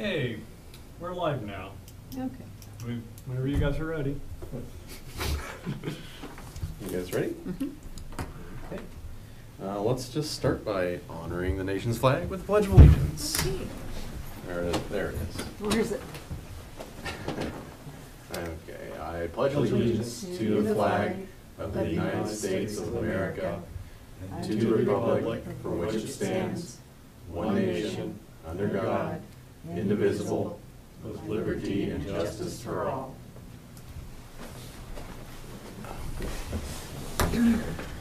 Okay, we're live now. Okay. Whenever you guys are ready. You guys ready? Mm-hmm. Okay. Let's just start by honoring the nation's flag with the Pledge of Allegiance. Okay. There it is. Where is it? Okay, I pledge allegiance to the flag of the United States of America and to the republic for which it stands, one nation, under God, indivisible, with liberty and justice for all.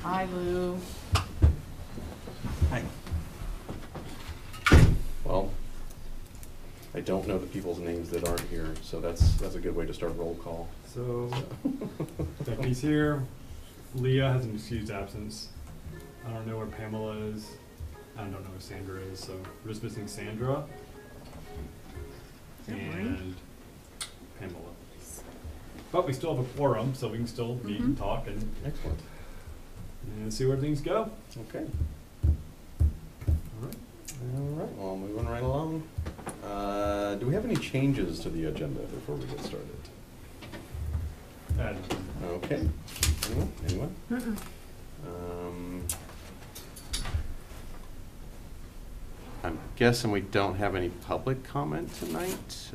Hi, Lou. Hi. Well, I don't know the people's names that aren't here, so that's a good way to start roll call. So, Becky's here. Leah has an excused absence. I don't know where Pamela is. I don't know where Sandra is, so we're just missing Sandra and Pamela. But we still have a quorum, so we can still meet and talk and Excellent. see where things go. Okay. All right. All right, well, moving right along. Do we have any changes to the agenda before we get started? Ed. Okay. Anyone? Mm-mm. I'm guessing we don't have any public comment tonight.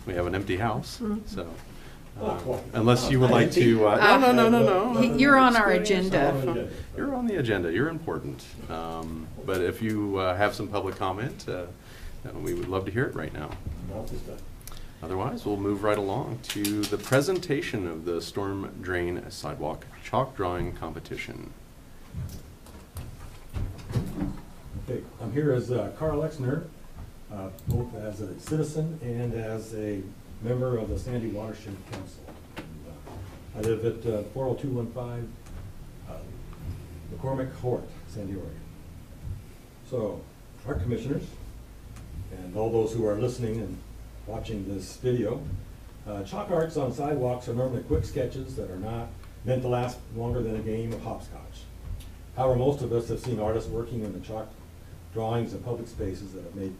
We have an empty house, so. Unless you would like to, no. You're on our agenda. You're on the agenda, you're important. But if you have some public comment, we would love to hear it right now. Otherwise, we'll move right along to the presentation of the storm drain sidewalk chalk drawing competition. Okay, I'm here as Carl Exner, both as a citizen and as a member of the Sandy Watershed Council. I live at 40215 McCormick Court, Sandy, Oregon. So, our commissioners, and all those who are listening and watching this video, chalk arts on sidewalks are normally quick sketches that are not meant to last longer than a game of hopscotch. However, most of us have seen artists working in the chalk drawings of public spaces that have made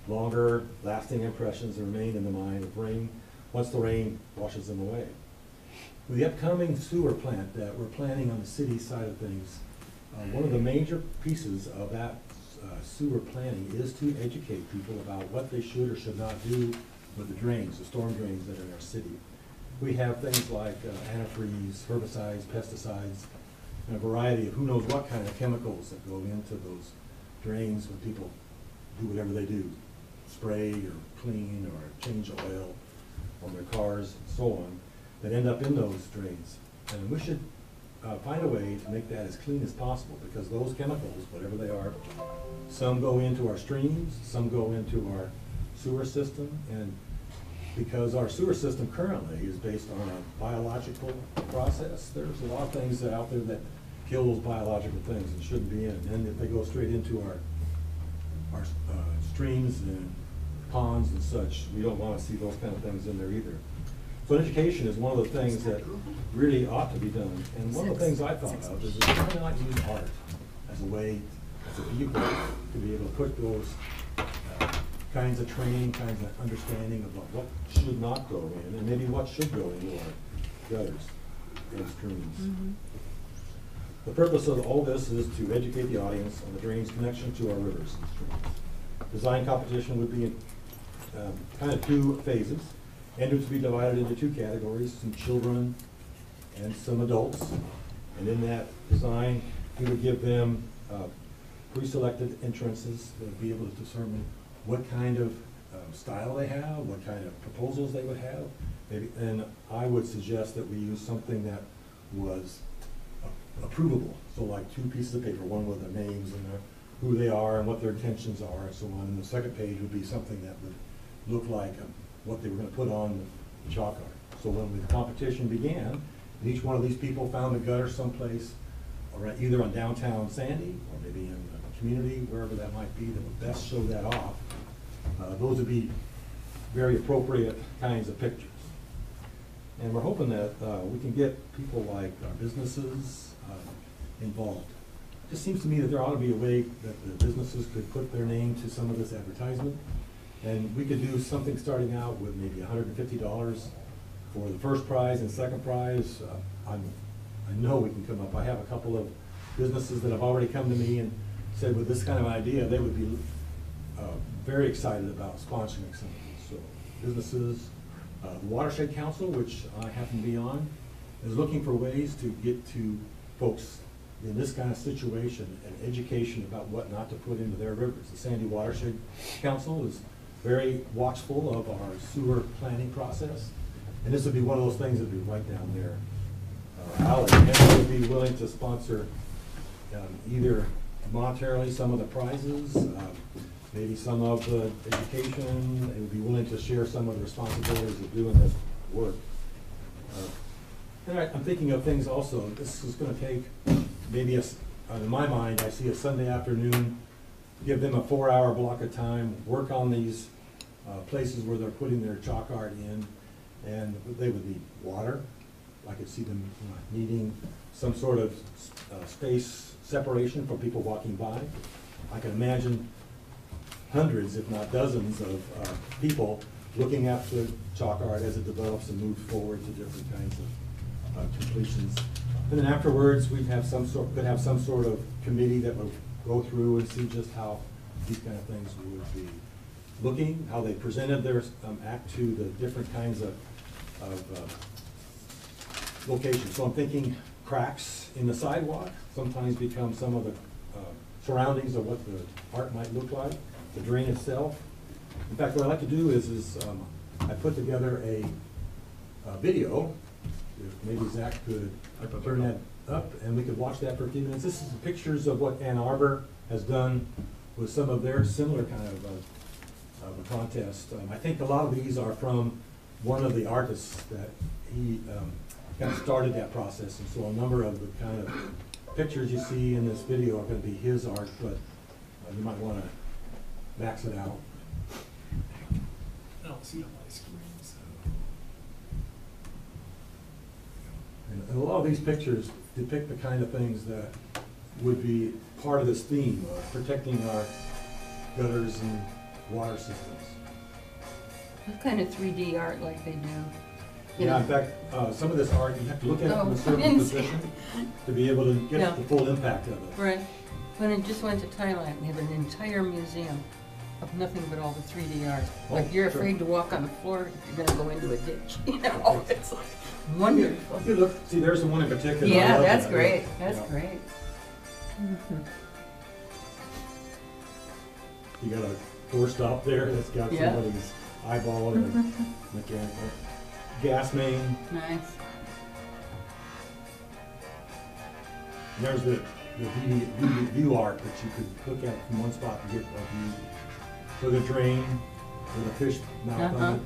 longer lasting impressions that remain in the mind of rain once the rain washes them away. With the upcoming sewer plant that we're planning on the city side of things, one of the major pieces of that sewer planning is to educate people about what they should or should not do with the drains, the storm drains that are in our city. We have things like antifreeze, herbicides, pesticides, and a variety of who knows what kind of chemicals that go into those drains when people do whatever they do, spray or clean or change oil on their cars and so on, that end up in those drains. And we should find a way to make that as clean as possible, because those chemicals, whatever they are, some go into our streams, some go into our sewer system, and because our sewer system currently is based on a biological process, there's a lot of things out there that kill those biological things and shouldn't be in. And if they go straight into our streams and ponds and such, we don't want to see those kind of things in there either. So education is one of the things that really ought to be done. And one of the things I thought of is why not use art as a way, as a vehicle to be able to put those kinds of training, kinds of understanding about what should not go in and maybe what should go into our gutters and streams. Mm-hmm. The purpose of all this is to educate the audience on the drain's connection to our rivers and streams. Design competition would be in kind of two phases. Entrants would be divided into two categories, some children and some adults. And in that design, we would give them pre-selected entrances that would be able to determine what kind of style they have, what kind of proposals they would have. Maybe, and I would suggest that we use something that was approvable. So like two pieces of paper, one with their names and who they are and what their intentions are and so on. And the second page would be something that would look like what they were going to put on the chalk art. So when the competition began, and each one of these people found a gutter someplace, or either on downtown Sandy, or maybe in the community, wherever that might be, that would best show that off, those would be very appropriate kinds of pictures. And we're hoping that we can get people like our businesses involved, just seems to me that there ought to be a way that the businesses could put their name to some of this advertisement. And we could do something starting out with maybe $150 for the first prize and second prize. I know we can come up. I have a couple of businesses that have already come to me and said with this kind of idea, they would be very excited about sponsoring some of these. So businesses, the Watershed Council, which I happen to be on, is looking for ways to get to folks in this kind of situation and education about what not to put into their rivers. The Sandy Watershed Council is very watchful of our sewer planning process, and this would be one of those things that would be right down their alley. And they would be willing to sponsor either monetarily some of the prizes, maybe some of the education. They would be willing to share some of the responsibilities of doing this work. And I'm thinking of things also. This is going to take maybe in my mind, I see a Sunday afternoon, give them a 4-hour block of time, work on these places where they're putting their chalk art in, and they would need water. I could see them needing some sort of space separation for people walking by. I can imagine hundreds, if not dozens, of people looking at the chalk art as it develops and moves forward to different kinds of completions. And then afterwards, could have some sort of committee that would go through and see just how these kind of things would be looking, how they presented their act to the different kinds of locations. So I'm thinking cracks in the sidewalk sometimes become some of the surroundings of what the art might look like, the drain itself. In fact, what I like to do is I put together a video. If maybe Zach could turn that up and we could watch that for a few minutes. This is the pictures of what Ann Arbor has done with some of their similar kind of a contest. I think a lot of these are from one of the artists that he kind of started that process, and so a number of the kind of pictures you see in this video are going to be his art, but you might want to max it out. I don't see it on my screen, so. And a lot of these pictures depict the kind of things that would be part of this theme of protecting our gutters and water systems. What kind of 3D art like they do? Yeah, in fact, some of this art, you have to look at it from a certain position to be able to get the full impact of it. Right. When I just went to Thailand, they have an entire museum of nothing but all the 3D art. Like you're afraid to walk on the floor, you're gonna go into a ditch. You know, it's like wonderful. If you look, see, there's the one in particular. Yeah, that's great. That's great. You got a doorstop there that's got somebody's eyeball and a mechanical gas main. Nice. And there's the view art that you could look at from one spot and get a view. With a drain, with a fish mouth on it.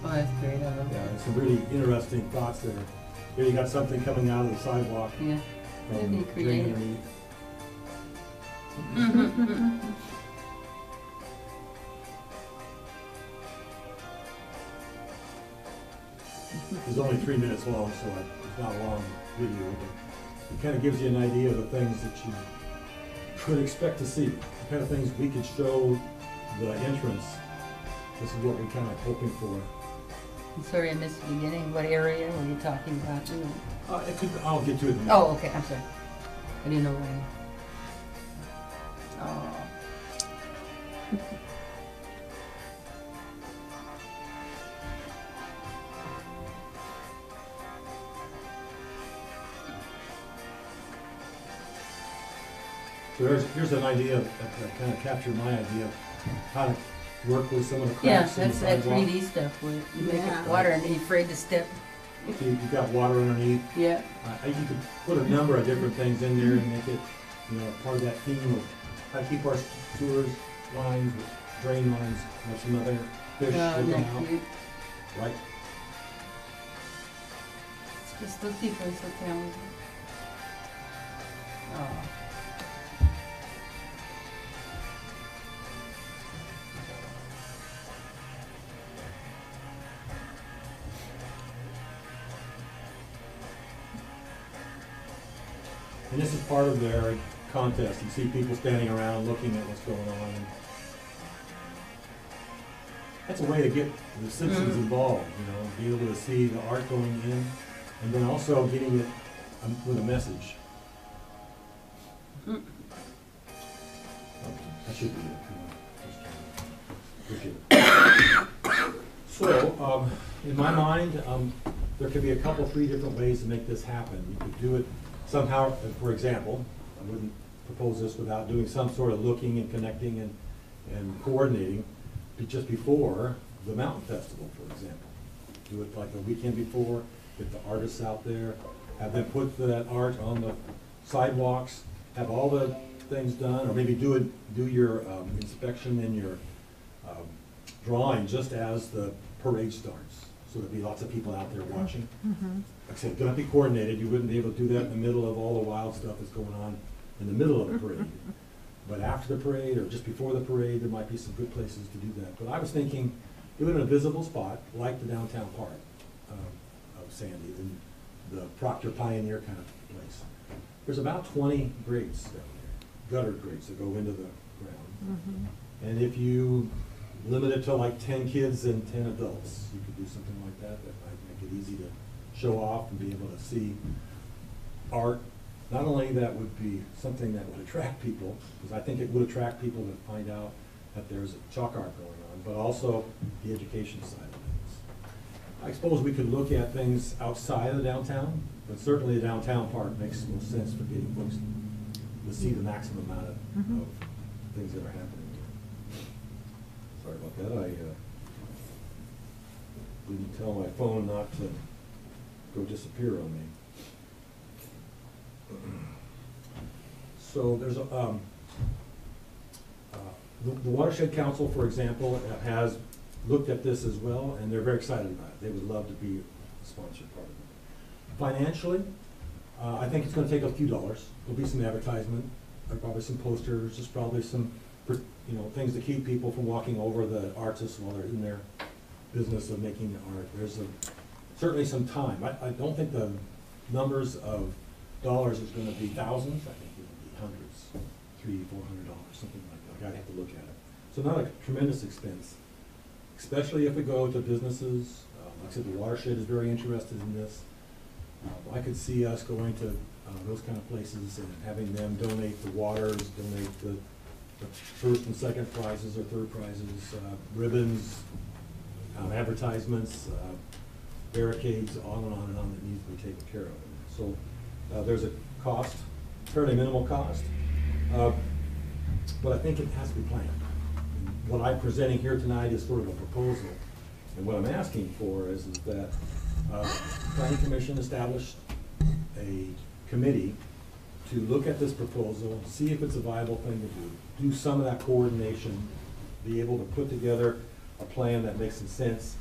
Oh, that's great. I love Yeah, that. there's some really interesting thoughts there. Here you got something coming out of the sidewalk Yeah. from That'd be the drain creative. underneath. It's only 3 minutes long, so it's not a long video, but it kind of gives you an idea of the things that you could expect to see, the kind of things we could show the entrance. This is what we're kind of hoping for. I'm sorry I missed the beginning. What area were you talking about? I'll get to it in a minute. Oh, okay. I'm sorry. I didn't know where. Oh. So here's an idea that kind of captured my idea of how to work with some of the Yeah, cracks in the that's that sidewalk. 3D stuff where you make Yeah. it water and you're afraid to step. So you've got water underneath. Yeah. You could put a number of different things in there and make it, part of that theme of how to keep our sewers lines, drain lines, have some other fish Oh, looking isn't out. that cute? Right. It's just those people are so talented. Oh. And this is part of their contest. You see people standing around looking at what's going on. That's a way to get the citizens involved, you know, be able to see the art going in, and then also getting it with a message. Okay, that should be it. Appreciate it. So, in my mind, there could be a couple, 3 different ways to make this happen. You could do it somehow, for example, I wouldn't propose this without doing some sort of looking and connecting and coordinating just before the mountain festival, for example. Do it like a weekend before, get the artists out there, have them put that art on the sidewalks, have all the things done, or maybe do your inspection and your drawing just as the parade starts. So there'll be lots of people out there watching. Like I said, it's gonna be coordinated. You wouldn't be able to do that in the middle of all the wild stuff that's going on in the middle of the parade. But after the parade or just before the parade, there might be some good places to do that. But I was thinking, do it in a visible spot, like the downtown part of Sandy, the Proctor Pioneer kind of place. There's about 20 grates down there, gutter grates that go into the ground. And if you limit it to like 10 kids and 10 adults, you could do something like that. That might make it easy to show off and be able to see art. Not only that would be something that would attract people, because I think it would attract people to find out that there's a chalk art going on, but also the education side of things. I suppose we could look at things outside of the downtown, but certainly the downtown part makes most sense for getting folks to see the maximum amount of things that are happening. Sorry about that. I didn't tell my phone not to go disappear on me. So there's a, the Watershed Council, for example, has looked at this as well, and they're very excited about it. They would love to be a sponsored part of it. Financially, I think it's going to take a few dollars. There'll be some advertisement, probably some posters, just probably some, things to keep people from walking over the artists while they're in their business of making the art. There's certainly some time. I don't think the numbers of dollars is going to be thousands. I think it will be hundreds, $300-400, something like that. I'd have to look at it. So not a tremendous expense, especially if we go to businesses. Like I said, the Watershed is very interested in this. I could see us going to those kind of places and having them donate the waters, donate the first and second prizes or third prizes, ribbons, advertisements, barricades, on and on and on that needs to be taken care of. So there's a cost, fairly minimal cost, but I think it has to be planned. And what I'm presenting here tonight is sort of a proposal, and what I'm asking for is that Planning Commission established a committee to look at this proposal, see if it's a viable thing to do some of that coordination, be able to put together a plan that makes some sense,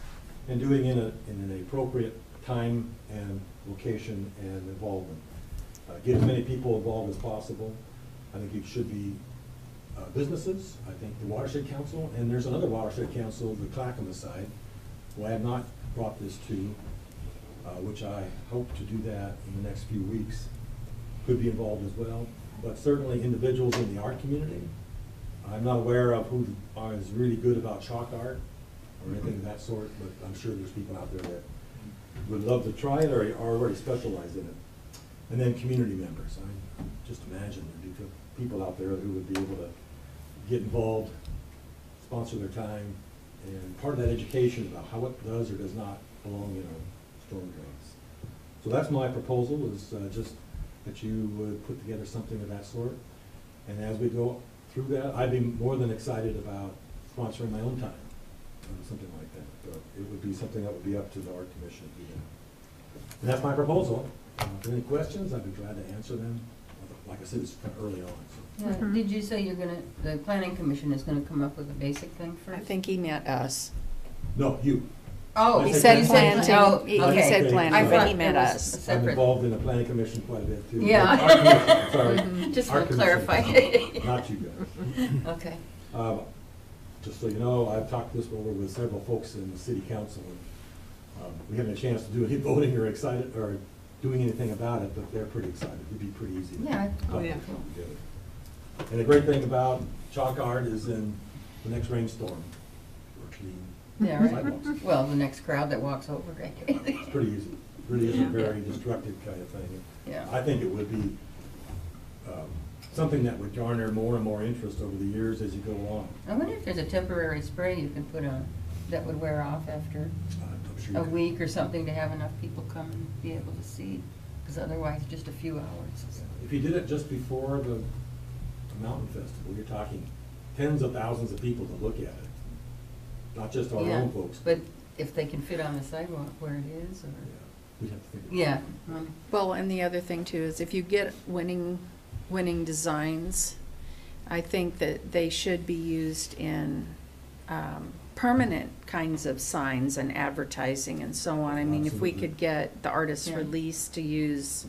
and doing it in an appropriate time and location and involvement. Get as many people involved as possible. I think it should be businesses, I think the Watershed Council, and there's another Watershed Council, the Clackamas side, who I have not brought this to, which I hope to do that in the next few weeks. Could be involved as well, but certainly individuals in the art community. I'm not aware of who is really good about chalk art or anything of that sort, but I'm sure there's people out there that would love to try it or are already specialized in it. And then community members. I just imagine there'd be people out there who would be able to get involved, sponsor their time, and part of that education about how it does or does not belong in our storm drains. So that's my proposal, is just that you would put together something of that sort. And as we go through that, I'd be more than excited about sponsoring my own time, something like that. But it would be something that would be up to the Art Commission to do that. And that's my proposal. If there are any questions, I'd be glad to answer them. Like I said, it's kind of early on. So. Did you say the Planning Commission is gonna come up with a basic thing first? I think he meant us. No, you. Oh, He I said think planting, oh, he okay. said I planting, but he thought meant it was us. I'm separate. involved in the Planning Commission quite a bit too. Yeah. Art Commission, sorry. Just Art want to Commission, clarify. Not you guys. Okay. Just so you know, I've talked this over with several folks in the city council, and we haven't had a chance to do any voting or doing anything about it, but they're pretty excited. It'd be pretty easy. to Yeah. Oh, yeah. put together. And the great thing about chalk art is in the next rainstorm, we're clean Yeah, right. sidewalks. Well, the next crowd that walks over, right? It's pretty easy. It really isn't Yeah. very destructive kind of thing. Yeah. I think it would be something that would garner more and more interest over the years as you go along. I wonder if there's a temporary spray you can put on that would wear off after I'm sure a you could- week or something to have enough people come and be able to see, because otherwise just a few hours. If you did it just before the mountain festival, you're talking tens of thousands of people to look at it, not just our Yeah, own folks. but if they can fit on the sidewalk where it is, or, Yeah, we'd have to think. yeah. Well, and the other thing too is if you get winning designs, I think that they should be used in permanent kinds of signs and advertising and so on. I mean, if we Absolutely. could get the artist's Yeah. release to use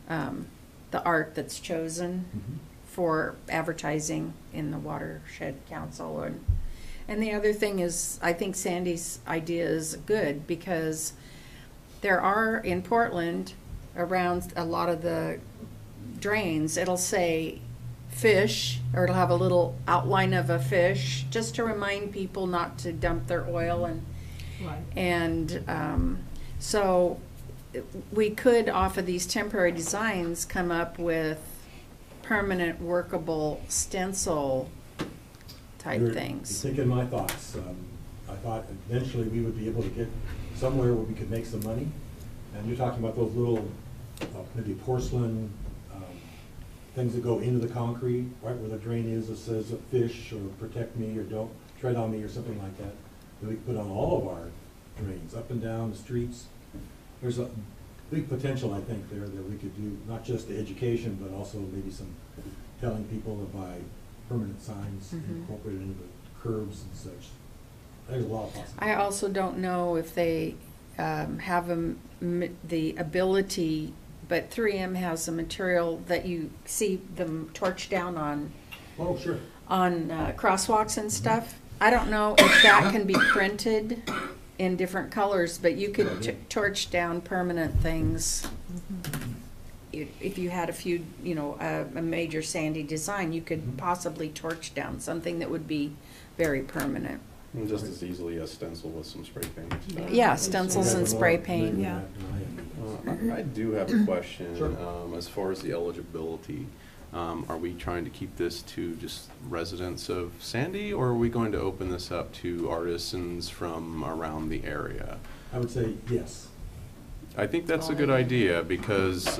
the art that's chosen Mhm. for advertising in the Watershed Council. And the other thing is, I think Sandy's idea is good, because there are, in Portland, around a lot of the drains, it'll say fish, or it'll have a little outline of a fish, just to remind people not to dump their oil Right. and so we could, off of these temporary designs, come up with permanent workable stencil type You're things. thinking my thoughts. I thought eventually we would be able to get somewhere where we could make some money. And you're talking about those little, maybe porcelain things that go into the concrete, right where the drain is, that says fish or protect me or don't tread on me or something like that. That we could put on all of our drains, up and down the streets. There's a big potential, I think, there that we could do, not just the education, but also maybe some telling people to buy permanent signs Mhm. incorporated into the curbs and such. There's a lot of possibilities. I also don't know if they have the ability, but 3M has a material that you see them torch down on Oh, sure. crosswalks and stuff. I don't know if that can be printed in different colors, but you could torch down permanent things. If you had a few, you know, a major Sandy design, you could possibly torch down something that would be very permanent. And just as easily as stencil with some spray paint. and stuff. Yeah, stencils and spray paint. Yeah. I do have a question, Sure. as far as the eligibility. Are we trying to keep this to just residents of Sandy, or are we going to open this up to artisans from around the area? I would say yes. I think that's a good idea, because,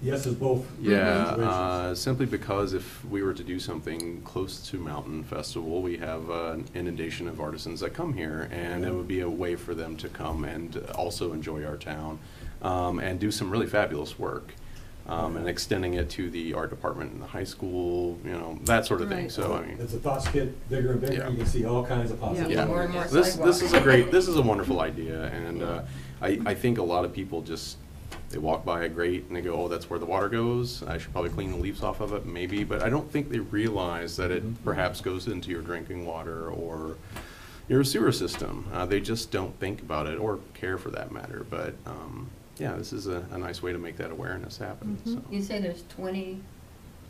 Yes is both. yeah, situations. simply because if we were to do something close to Mountain Festival, we have an inundation of artisans that come here, and it would be a way for them to come and also enjoy our town, and do some really fabulous work. And extending it to the art department in the high school, you know, that sort of thing, Right. so, I mean. As the thoughts get bigger and bigger, Yeah. you can see all kinds of possibilities. Yeah, More and more this sidewalks. is a wonderful idea, and I think a lot of people just, they walk by a grate and they go, oh, that's where the water goes, I should probably clean the leaves off of it, maybe, but I don't think they realize that it perhaps goes into your drinking water or your sewer system. They just don't think about it, or care for that matter, but, yeah, this is a nice way to make that awareness happen, so. You say there's 20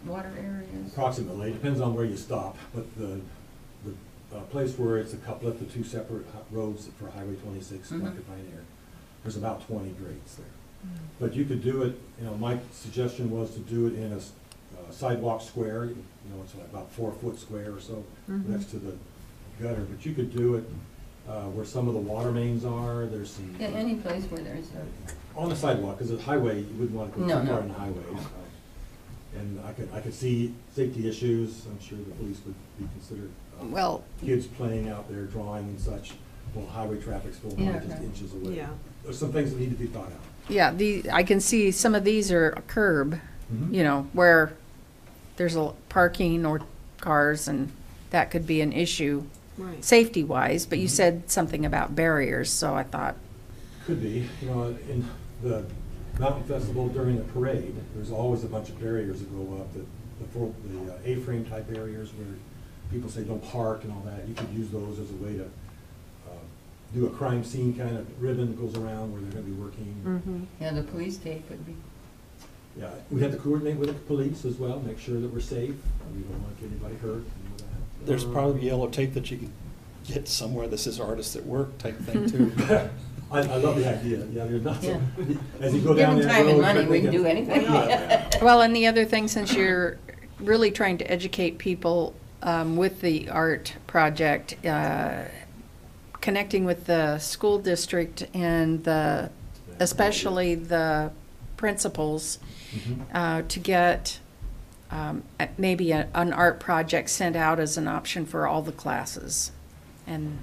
water areas? Approximately, it depends on where you stop, but the place where it's a couplet, the two separate roads for Highway 26, Mhm. Market Pioneer, there's about 20 grates there. But you could do it, you know, my suggestion was to do it in a sidewalk square, you know, it's about 4-foot square or so, Mhm. next to the gutter, but you could do it where some of the water mains are, there's some. Yeah, any place where there's a, On the sidewalk, because the highway, you wouldn't want to go No, too far no. on the highway. And I could see safety issues, I'm sure the police would be considered. Well, Kids playing out there, drawing and such, well, highway traffic's going Yeah, on just okay. inches away. Yeah. There's some things that need to be thought out. yeah, I can see some of these are a curb, you know, where there's a parking or cars, and that could be an issue Right. safety-wise, but you said something about barriers, so I thought, Could be, you know, in the mountain festival during the parade, there's always a bunch of barriers that go up, the A-frame type barriers where people say don't park and all that. You could use those as a way to do a crime scene kind of ribbon that goes around where they're gonna be working. Mhm. Yeah, the police tape would be, Yeah, we have to coordinate with the police as well, make sure that we're safe. We don't want to get anybody hurt. and all that. There's probably yellow tape that you can get somewhere that says artists at work type thing too. I love the idea, yeah, there's not Yeah. so, as you go down given that time and road, money, you're we can thinking, do anything. why not? Well, and the other thing, since you're really trying to educate people with the art project, connecting with the school district and especially the principals, to get maybe an art project sent out as an option for all the classes. And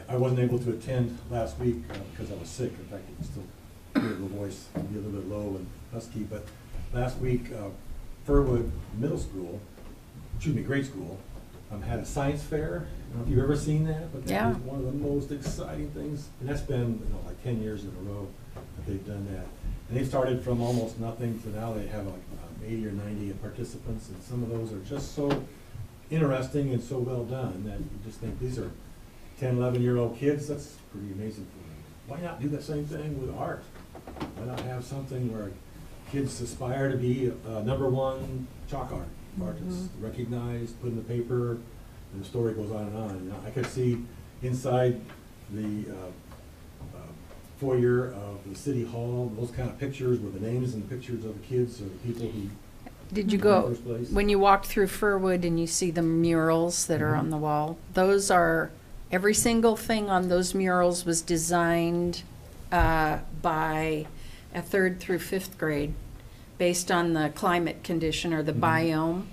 I wasn't able to attend last week because I was sick. In fact, you can still hear the voice be a little bit low and husky. But last week, Furwood Middle School, grade school, had a science fair. I don't know if you've ever seen that, but that Yeah. was one of the most exciting things. And that's been like 10 years in a row that they've done that. And they started from almost nothing to now they have like 80 or 90 participants, and some of those are just so interesting and so well done that you just think these are 10, 11-year-old kids. That's pretty amazing for them. Why not do the same thing with art? Why not have something where kids aspire to be #1 chalk art artist, recognized, put in the paper, and the story goes on and on. And I could see inside the foyer of the city hall, those kind of pictures with the names and the pictures of the kids or the people who. did you in the go, first place. when you walked through Furwood and you see the murals that are on the wall, those are, every single thing on those murals was designed by a 3rd through 5th grade based on the climate condition or the biome.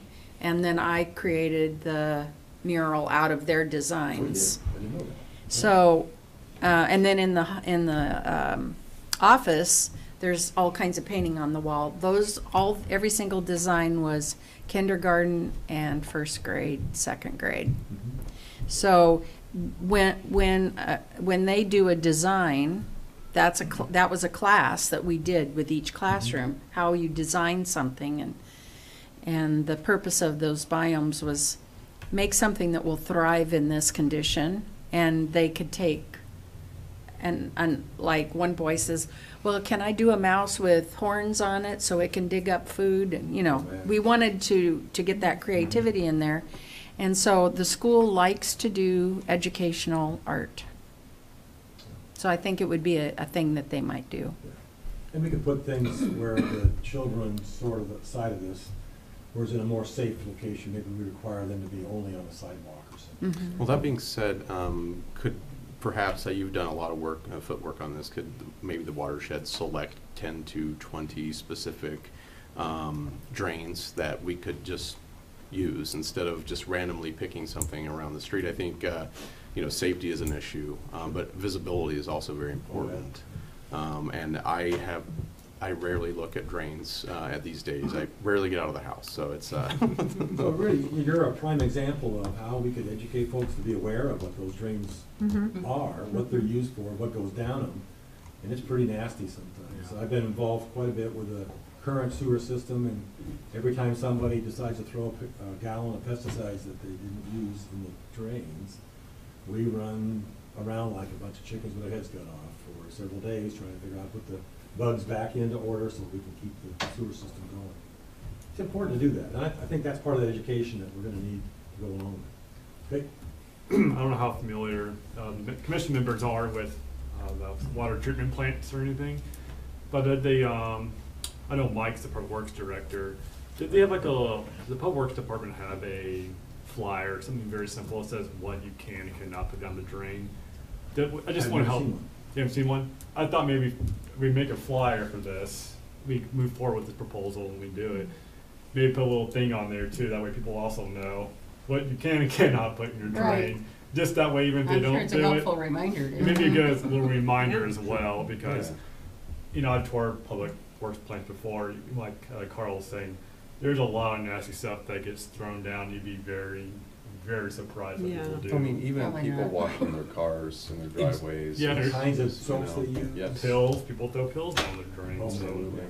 And then I created the mural out of their Oh, you did? designs. I didn't know that. So, and then in the office, there's all kinds of painting on the wall. Every single design was kindergarten and 1st grade, 2nd grade. So when they do a design, that was a class that we did with each classroom, how you design something, and the purpose of those biomes was make something that will thrive in this condition, and they could take and like one boy says, well, can I do a mouse with horns on it so it can dig up food? And we wanted to get that creativity in there. And so the school likes to do educational art. So I think it would be a thing that they might do. And we could put things where the children sort of the side of this, whereas in a more safe location, maybe we require them to be only on the sidewalk or something. Well, that being said, could perhaps, you've done a lot of work, footwork on this, could maybe the watershed select 10 to 20 specific drains that we could just use instead of just randomly picking something around the street? I think, safety is an issue, but visibility is also very important. And I rarely look at drains at these days. I rarely get out of the house, so it's. So really, you're a prime example of how we could educate folks to be aware of what those drains are, what they're used for, what goes down them, and it's pretty nasty sometimes. Yeah. I've been involved quite a bit with the current sewer system, and every time somebody decides to throw a gallon of pesticides that they didn't use in the drains, we run around like a bunch of chickens with their heads cut off for several days trying to figure out how to put the bugs back into order so we can keep the sewer system going. It's important to do that, and I think that's part of the education that we're gonna need to go along with. Okay? I don't know how familiar the commission members are with the water treatment plants or anything, but I know Mike's the public works director. Did they have the public works department have a flyer, something very simple that says what you can and cannot put down the drain? I just I've want to never help. seen one. You haven't seen one? I thought maybe we make a flyer for this. We move forward with this proposal and we do it. Maybe put a little thing on there too. That way people also know what you can and cannot put in your drain. Right. Just that way, even if they I'm sure don't it's a do helpful it, reminder. it may be a good little reminder as well because, Yeah. I've toured public works plants before. Like Carl was saying, there's a lot of nasty stuff that gets thrown down. You'd be very, very surprised what people do. I mean, even Probably people not. washing their cars in their driveways. Yeah, The there's- kinds of you soaps know, they use. Yes. Pills, people throw pills down the drain. Oh, So, absolutely.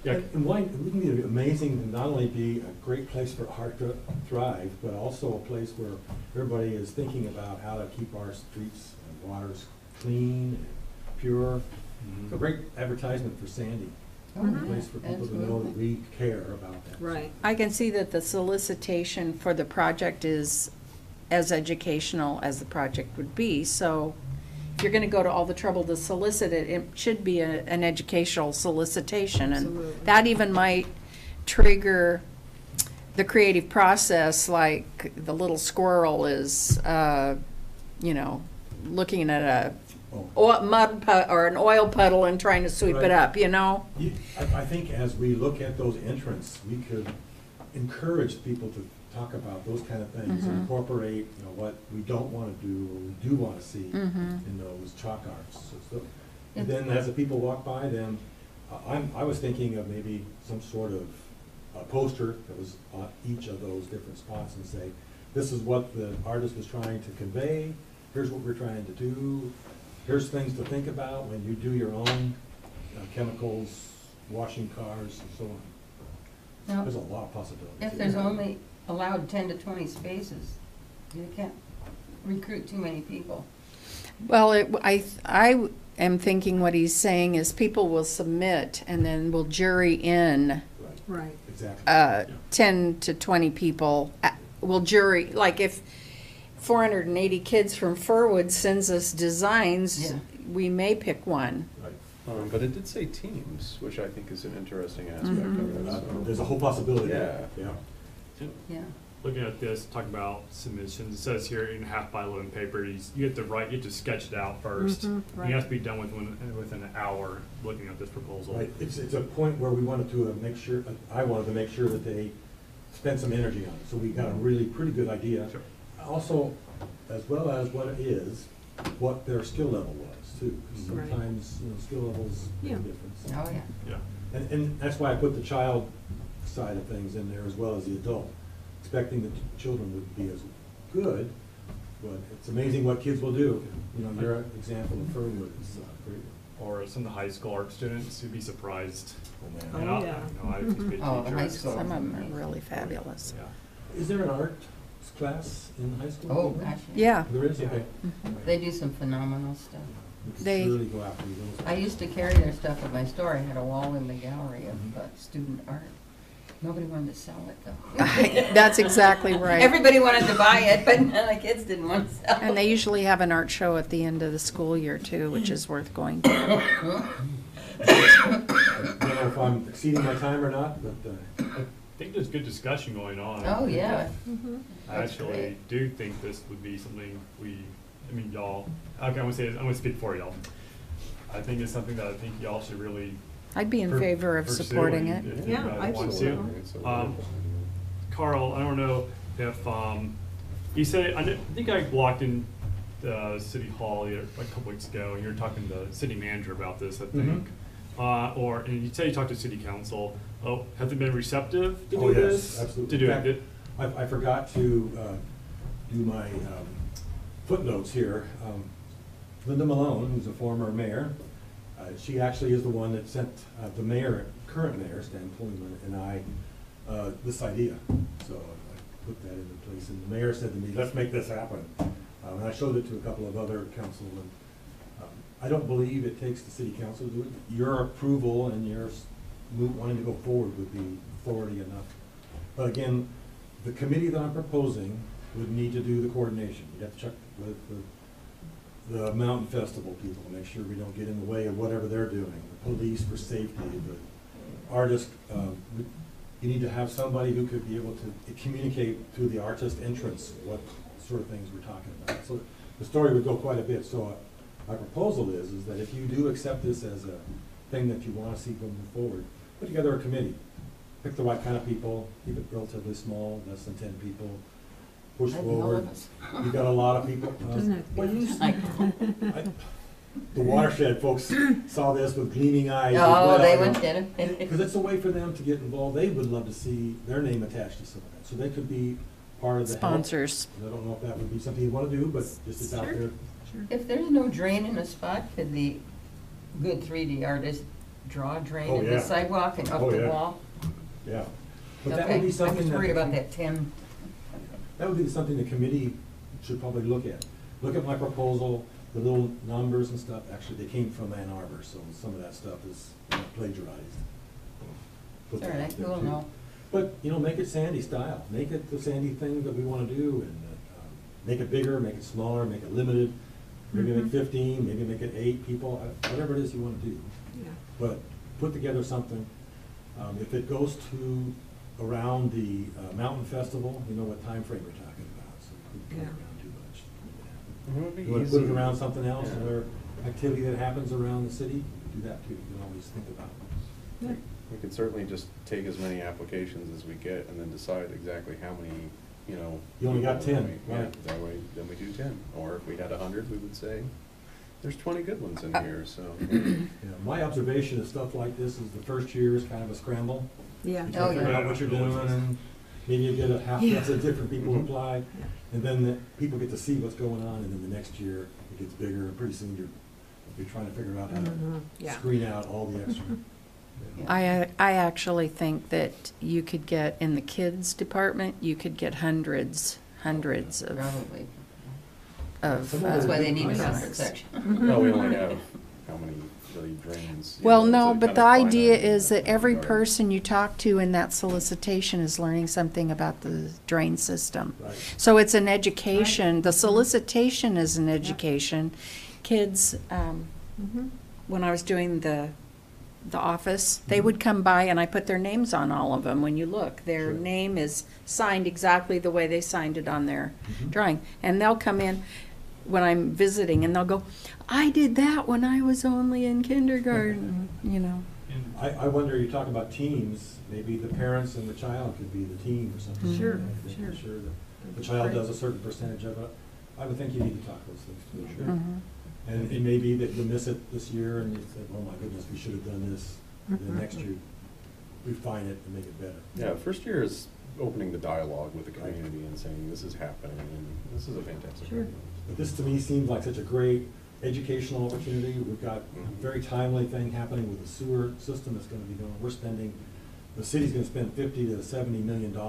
yeah, And why, we can be amazing and not only be a great place for art to thrive, but also a place where everybody is thinking about how to keep our streets and waters clean, pure. It's a great advertisement for Sandy. Oh, A yeah, place for people to know that absolutely. we care about that. Right. I can see that the solicitation for the project is as educational as the project would be, so if you're gonna go to all the trouble to solicit it, it should be an educational solicitation, and Absolutely. that even might trigger the creative process, like the little squirrel is, you know, looking at a or an oil puddle and trying to sweep Right. it up, you know? I think as we look at those entrants, we could encourage people to talk about those kind of things, Mhm. incorporate, you know, what we don't want to do or we do want to see Mhm. in those chalk arts. And then as the people walk by, then I was thinking of maybe some sort of poster that was on each of those different spots and say, this is what the artist was trying to convey, here's what we're trying to do, here's things to think about when you do your own chemicals, washing cars, and so on. Now, There's a lot of possibilities. if there's only allowed 10 to 20 spaces, you can't recruit too many people. Well, I am thinking what he's saying is people will submit and then we'll jury in Right, Right. exactly. 10 to 20 people. Will jury, like if 480 kids from Furwood sends us designs, Yeah. we may pick one. Right. But it did say teams, which I think is an interesting aspect Mhm. of it. so- There's a whole possibility. Yeah. Yeah. Yeah. Looking at this, talking about submissions, it says here in 1/2 by 11 paper, you get to write, you get to sketch it out first. Mhm, right. You have to be done within an hour looking at this proposal. Right, it's a point where we wanted to make sure, I wanted to make sure that they spent some energy on it, so we got a really pretty good idea. Sure. Also, as well as what it is, what their skill level was too, 'cause Right. sometimes, you know, skill levels make a Yeah. difference. Oh, yeah. Yeah. And that's why I put the child side of things in there as well as the adult, expecting that children would be as good, but it's amazing what kids will do. You know, your example of Fernwood is great. Or some of the high school art students, you'd be surprised. Oh, And I- yeah. you know, I used to be a Oh, teacher, high so- school. Some of them are really fabulous. Yeah. Is there an art class in high school? Oh, gosh. Yeah. There is, okay. They do some phenomenal stuff. We could They- surely go after those. I used to carry their stuff at my store. I had a wall in the gallery of student art. Nobody wanted to sell it, though. That's exactly right. Everybody wanted to buy it, but none of the kids didn't want to sell it. And they usually have an art show at the end of the school year too, which is worth going to. I don't know if I'm exceeding my time or not, but I think there's good discussion going on. Oh, yeah. Mm-hmm. I That's actually great. do think this would be something y'all, okay, I'm gonna speak for y'all. I think it's something that I think y'all should really I'd be in per- favor of pursue supporting and it. if you Yeah, guys I want think to. so. Carl, I don't know if, you said, I think I walked in the city hall like a couple weeks ago, and you were talking to the city manager about this, I think. And you said you talked to city council. Oh, have they been receptive to Oh, do yes, this? absolutely. To do In it? fact, I forgot to do my footnotes here. Linda Malone, who's a former mayor, she actually is the one that sent the mayor, current mayor, Stan Pullman, and I, this idea. So I put that into place, and the mayor said to me, let's make this happen. And I showed it to a couple of other council, and I don't believe it takes the city council to do it. Your approval and your wanting to go forward would be authority enough. But again, the committee that I'm proposing would need to do the coordination. You have to check with the Mountain Festival people, make sure we don't get in the way of whatever they're doing. The police for safety, the artist, you need to have somebody who could be able to communicate through the artist entrance what sort of things we're talking about. So the story would go quite a bit. So my proposal is that if you do accept this as a thing that you want to see going forward, put together a committee. Pick the right kind of people, keep it relatively small, less than 10 people, push That'd be all forward. of us. You've got a lot of people. Doesn't have to be well, us. you- the watershed folks saw this with gleaming eyes as Oh, well. they went in it. Because it's a way for them to get involved. They would love to see their name attached to some of that. So they could be part of the help. Sponsors. And I don't know if that would be something you want to do, but just it's out Sure. there. Sure. If there's no drain in a spot, could the good 3D artist draw a drain Oh, in yeah. the sidewalk and up Oh, the yeah. wall? Yeah. But that Okay, would be I'm something just that. worried about that 10. That would be something the committee should probably look at. Look at my proposal, the little numbers and stuff, actually, they came from Ann Arbor, so some of that stuff is plagiarized. Put All that right, out there, we'll too. know. But, make it Sandy style, make it the Sandy thing that we wanna do, and make it bigger, make it smaller, make it limited. Maybe make 15, maybe make it 8 people, whatever it is you wanna do. Yeah. But put together something. If it goes to around the Mountain Festival, you know what time frame we're talking about, so we couldn't put it Yeah. around too much. It would be You wanna put it easy. around something else, Yeah. another activity that happens around the city, do that too, you can always think about it. We could certainly just take as many applications as we get and then decide exactly how many, You only got people 10, we- Yeah, right. that way, then we do 10. Or if we had 100, we would say, there's 20 good ones in here, so. My observation of stuff like this is the first year is kind of a scramble. Yeah. You Oh, try to figure yeah. out what you're doing, and maybe you get a half Yeah. dozen different people Mhm. apply, Yeah. and then the people get to see what's going on, and then the next year it gets bigger, and pretty soon you're trying to figure out how Mhm. to Yeah. screen out all the extra. I actually think that you could get, in the kids department, you could get hundreds of Probably. of. Some of That's why they need a mechanics. separate section. Well, we only have, how many really drains? Well, it's no, a but kind the of idea finite is that every regard. person you talk to in that solicitation is learning something about the drain system. Right. So it's an education, the solicitation is an education. Kids, Mhm. when I was doing the office, they would come by and I put their names on all of them. When you look, their Sure. name is signed exactly the way they signed it on their Mhm. drawing. And they'll come in when I'm visiting and they'll go, I did that when I was only in kindergarten, you know. And I wonder, you're talking about teams, maybe the parents and the child could be the team or something. Sure, Making sure. sure that the That'd be child great. does a certain percentage of it. I would think you need to talk those things too. Mhm. And it may be that you miss it this year and you say, oh my goodness, we should have done this. And then Mhm. next year, refine it and make it better. Yeah, first year is opening the dialogue with the community and saying, this is happening, and this is a fantastic Sure. idea. But this to me seems like such a great educational opportunity. We've got a very timely thing happening with the sewer system that's gonna be going. The city's gonna spend $50 to $70 million to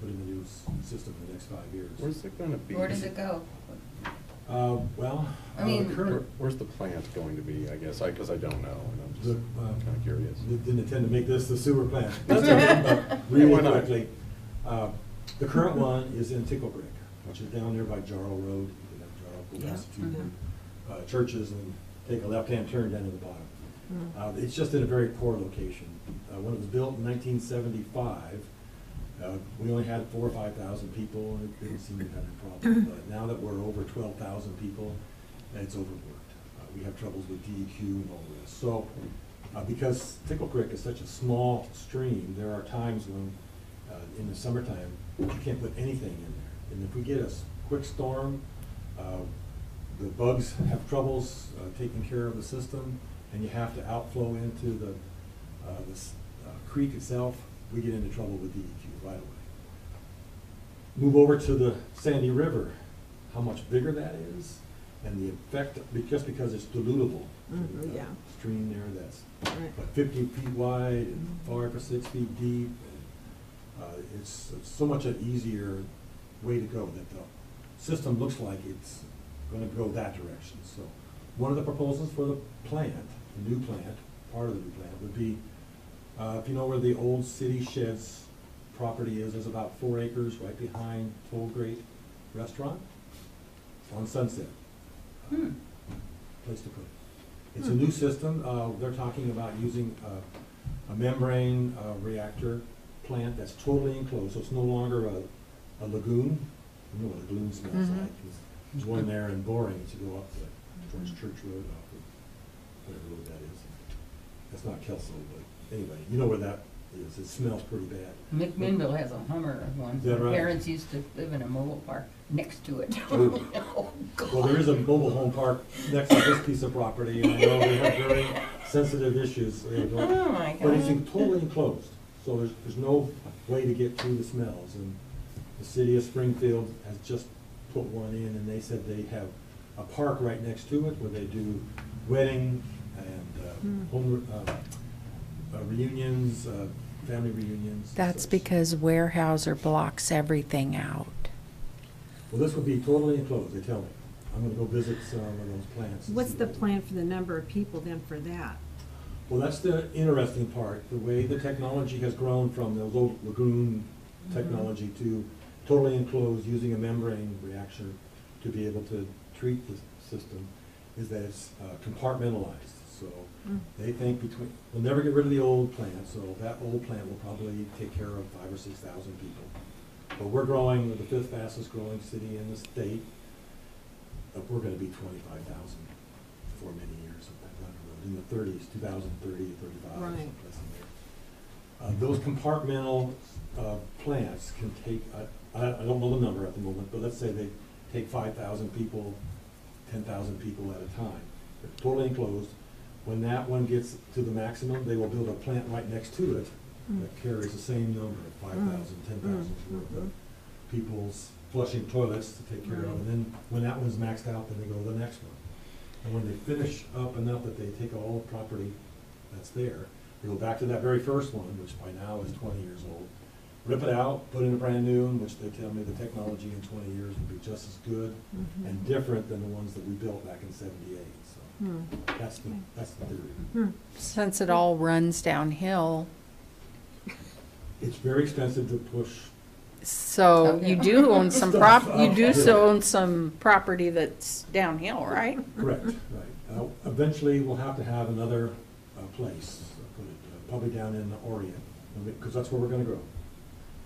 put in the new system in the next 5 years. Where's it gonna be? Where does it go? Well, I mean- the current, Where's the plant going to be, I guess, because I don't know, and I'm the, just kind of curious. didn't intend to make this the sewer plant. That's okay. But really Why not? quickly, the current one is in Tickle Creek, which is down there by Jarl Road. You can have Jarl go past a few Mhm. churches and take a left-hand turn down to the bottom. Mm. It's just in a very poor location. When it was built in 1975, we only had 4,000 or 5,000 people, and it didn't seem to have any problem. But now that we're over 12,000 people, it's overworked. We have troubles with DEQ and all this. So, because Tickle Creek is such a small stream, there are times when, in the summertime, you can't put anything in there. And if we get a quick storm, the bugs have troubles taking care of the system, and you have to outflow into the creek itself, we get into trouble with DEQ right away. Move over to the Sandy River, how much bigger that is, and the effect, just because it's dilutable. Mhm, We've got yeah. a stream there that's Right. about 50 feet wide and Mhm. 5 or 6 feet deep. It's so much an easier way to go, that the system looks like it's gonna go that direction. So one of the proposals for the plant, the new plant, part of the new plant, would be, if you know where the old city sheds property is, there's about 4 acres right behind Tollgate Restaurant on Sunset. Hmm. Place to put it. It's a new system. They're talking about using a membrane reactor plant that's totally enclosed, so it's no longer a lagoon. You know what a lagoon smells Mhm. like. It's going there and boring as you go up towards Church Road, off of whatever road that is. That's not Kelso, but anyway, you know where that is. It smells pretty bad. McMinnville has a Hummer one. Is that right? My parents used to live in a mobile park next to it. Ooh. Oh, God. Well, there is a mobile home park next to this piece of property, and I know they have very sensitive issues. So they don't- Oh, my But it's God. totally enclosed, so there's no way to get through the smells. And the city of Springfield has just put one in, and they said they have a park right next to it where they do wedding and home reunions, family reunions. and That's such. because Weyerhaeuser blocks everything out. Well, this would be totally enclosed, they tell me. I'm gonna go visit some of those plants. and What's see the what- plan for the number of people then for that? Well, that's the interesting part, the way the technology has grown from those old lagoon technology to totally enclosed, using a membrane reactor to be able to treat the system, is that it's compartmentalized. So Mm. they think we'll never get rid of the old plant, so that old plant will probably take care of 5,000 or 6,000 people. But we're growing, we're the 5th fastest growing city in the state. We're gonna be 25,000 for many years, in the 30s, 2030, 35, Right. someplace in there. Those compartmental plants can take, I don't know the number at the moment, but let's say they take 5,000 people, 10,000 people at a time. They're totally enclosed. When that one gets to the maximum, they will build a plant right next to it that carries the same number of 5,000, 10,000 worth of people's flushing toilets to take care of. And then when that one's maxed out, then they go to the next one. And when they finish up enough that they take all the property that's there, they go back to that very first one, which by now is 20 years old, rip it out, put in a brand new one, which they tell me the technology in 20 years will be just as good and different than the ones that we built back in '78. So that's the theory. Since it all runs downhill, It's very expensive to push. so you do own some you do so own some property that's downhill, right? Correct, right. Eventually, we'll have to have another place, put it probably down in Orient, because that's where we're gonna go.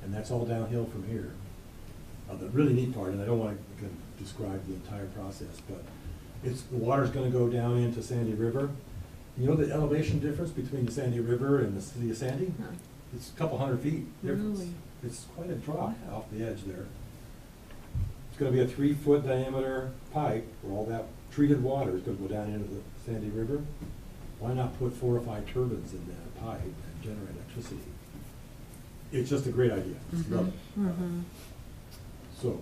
And that's all downhill from here. The really neat part, and I don't want to describe the entire process, but the water's gonna go down into Sandy River. You know the elevation difference between the Sandy River and the city of Sandy? Huh. It's a couple hundred feet difference. Really? It's quite a drop off the edge there. It's gonna be a 3-foot diameter pipe where all that treated water is gonna go down into the Sandy River. Why not put 4 or 5 turbines in that pipe and generate electricity? It's just a great idea. Just love it. So,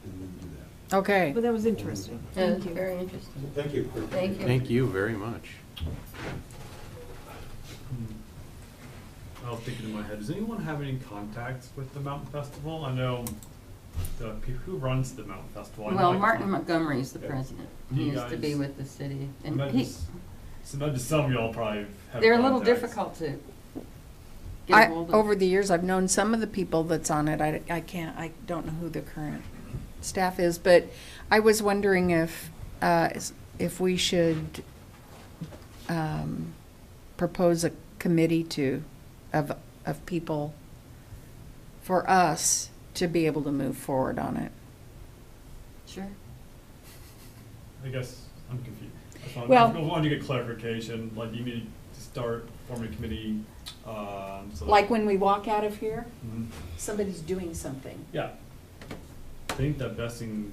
didn't mean to do that. Okay. But that was interesting. Yeah, Thank you. very interesting. Thank you. Thank you. Thank you very much. I was thinking in my head, does anyone have any contacts with the Mountain Festival? I know who runs the Mountain Festival? I know, Well, like, Martin Montgomery's the Yeah. president. You He used to be guys- with the city. I And imagine so imagine some of y'all probably have they're a little contacts. difficult to get a hold of. Over the years, I've known some of the people that's on it. I don't know who the current staff is, but I was wondering if we should propose a committee of people for us to be able to move forward on it. Sure. I guess I'm confused. That's fine. Well- I want to get clarification, like you need to start forming a committee, so. Like when we walk out of here, Mhm. somebody's doing something. Yeah. I think that best thing,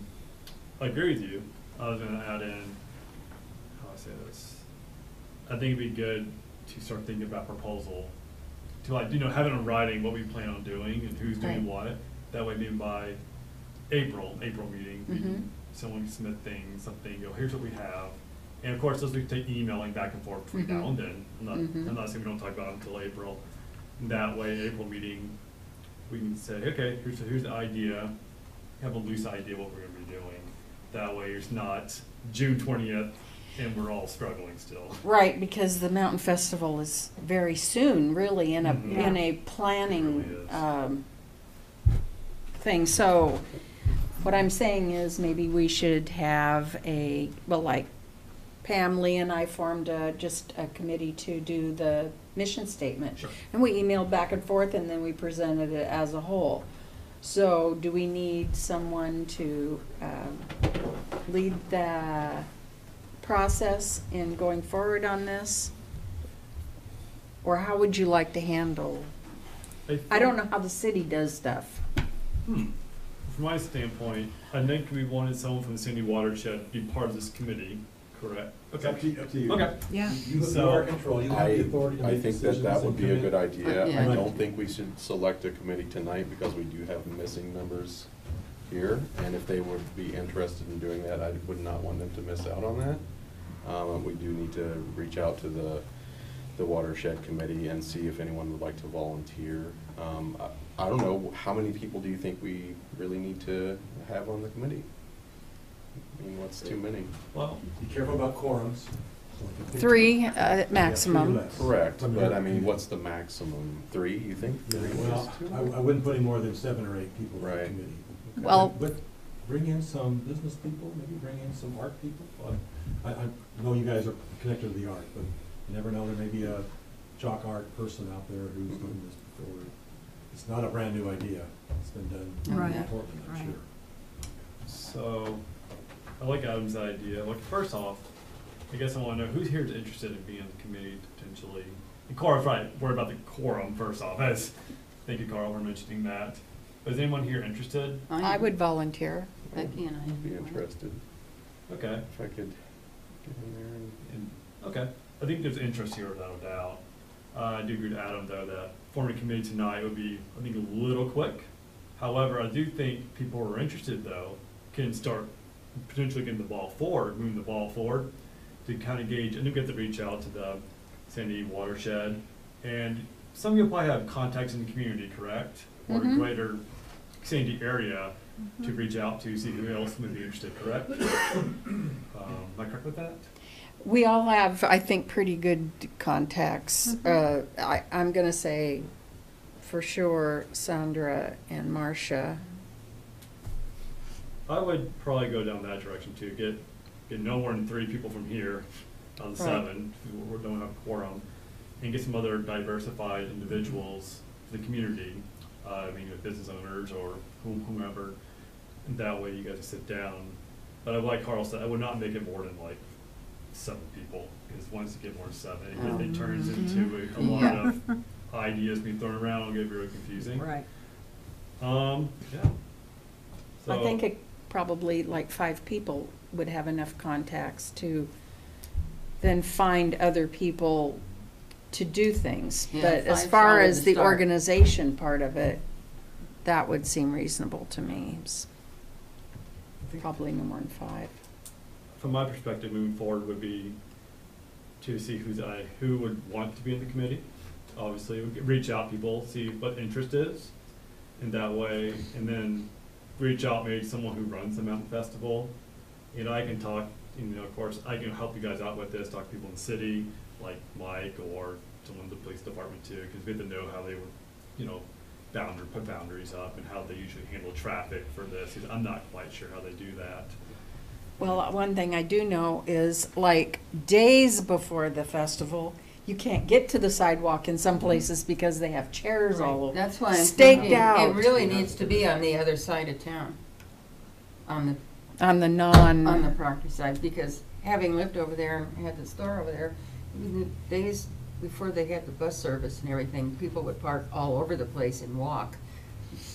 I agree with you. I was gonna add in, how do I say this? I think it'd be good to start thinking about proposal, to like, have it in writing what we plan on doing and who's doing what. That way maybe by April meeting, we can, someone can submit things, something, here's what we have. And of course, those we can take emailing back and forth between now and then. I'm not saying we don't talk about it until April. That way, April meeting, we can say, okay, here's the idea, have a loose idea what we're gonna be doing. That way, it's not June 20th and we're all struggling still. Right, because the Mountain Festival is very soon, really, in a Mhm. in a It planning really is. thing. So, what I'm saying is maybe we should have like Pam, Lee, and I formed just a committee to do the mission statement, Sure. and we emailed back and forth, and then we presented it as a whole. So, do we need someone to lead the process in going forward on this? Or how would you like to handle? I don't know how the city does stuff. From my standpoint, I think we wanted someone from the Sandy Watershed to be part of this committee, correct? It's up to you. Okay. Yeah. You have more control, you have the authority to I make think decisions. that would and be a good commit. idea. Yeah. I don't think we should select a committee tonight because we do have missing members here. And if they would be interested in doing that, I would not want them to miss out on that. We do need to reach out to the watershed committee and see if anyone would like to volunteer. I don't know, how many people do you think we really need to have on the committee? I mean, what's too many? Well, Be careful about quorums. 3 Yeah, maximum. 3 or less. Correct, From but your- I mean, what's the maximum? 3, you think? Yeah, 3 well, is too I many? wouldn't put any more than 7 or 8 people on the Right. committee. Well- But bring in some business people, maybe bring in some art people. I know you guys are connected to the art, but you never know, there may be a chalk art person out there who's done this before. It's not a brand new idea. It's been done Right. in Portland, I'm Right. sure. so, I like Adam's idea. Like, first off, I guess I wanna know who's here is interested in being on the committee potentially. And Carl's right, worry about the quorum first off, thank you, Carl, for mentioning that. But is anyone here interested? I would volunteer. Becky and I. I'd be interested Okay, if I could get in there and. and, okay, I think there's interest here without a doubt. I do agree with Adam, though, that forming a committee tonight would be, I think, a little quick. However, I do think people who are interested, though, can start potentially getting the ball forward, moving the ball forward, to kind of gauge, and you get to reach out to the Sandy watershed. And some of you probably have contacts in the community, correct? Or Mhm. greater Sandy area to reach out to, see who else would be interested, correct? Am I correct with that? We all have, I think, pretty good contacts. I'm gonna say, for sure, Sandra and Marcia. I would probably go down that direction too, get no more than 3 people from here, out of Right. 7, who don't have a quorum, and get some other diversified individuals to the community, I mean, business owners or whomever, and that way you guys can sit down. But like Carl said, I would not make it more than like 7 people, because once you get more than 7, it turns into a lot Yeah. of ideas being thrown around, it'll get very confusing. Right. Yeah. I So- think it probably like 5 people would have enough contacts to then find other people to do things. Yeah, But as 5's far solid as to the start. organization part of it, that would seem reasonable to me. It's I think probably no more than 5. from my perspective, moving forward would be to see who would want to be in the committee. Obviously, we could reach out people, see what interest is, and that way, and then reach out maybe someone who runs the mountain festival. You know, I can talk, you know, of course, I can help you guys out with this, talk to people in the city, like Mike or someone in the police department too, because we have to know how they would, you know, put boundaries up and how they usually handle traffic for this. 'Cause I'm not quite sure how they do that. Well, one thing I do know is like days before the festival, you can't get to the sidewalk in some places because they have chairs all over. That's why I'm Staked thinking, out. it really needs to be on the other side of town, on the On the on the Proctor side, because having lived over there and had the store over there, in the days before they had the bus service and everything, people would park all over the place and walk.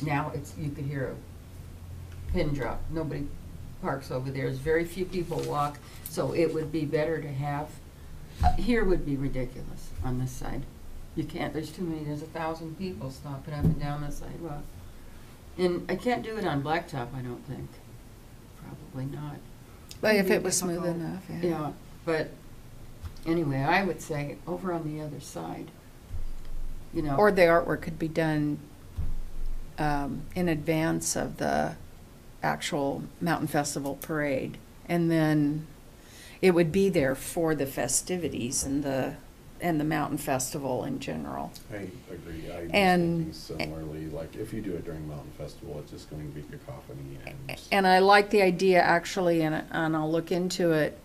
Now you could hear a pin drop. Nobody parks over there. There's very few people walk, so it would be better to have, here would be ridiculous on this side. You can't, there's 1,000 people stopping up and down the sidewalk. And I can't do it on blacktop, I don't think. Probably not. But if It'd be it was smooth difficult. enough, Yeah, but anyway, I would say over on the other side, you know. Or the artwork could be done in advance of the actual Mountain Festival parade. And then it would be there for the festivities and the Mountain Festival in general. I agree. I was And- thinking similarly, like, if you do it during Mountain Festival, it's just going to be cacophony and. And I like the idea actually, and I'll look into it,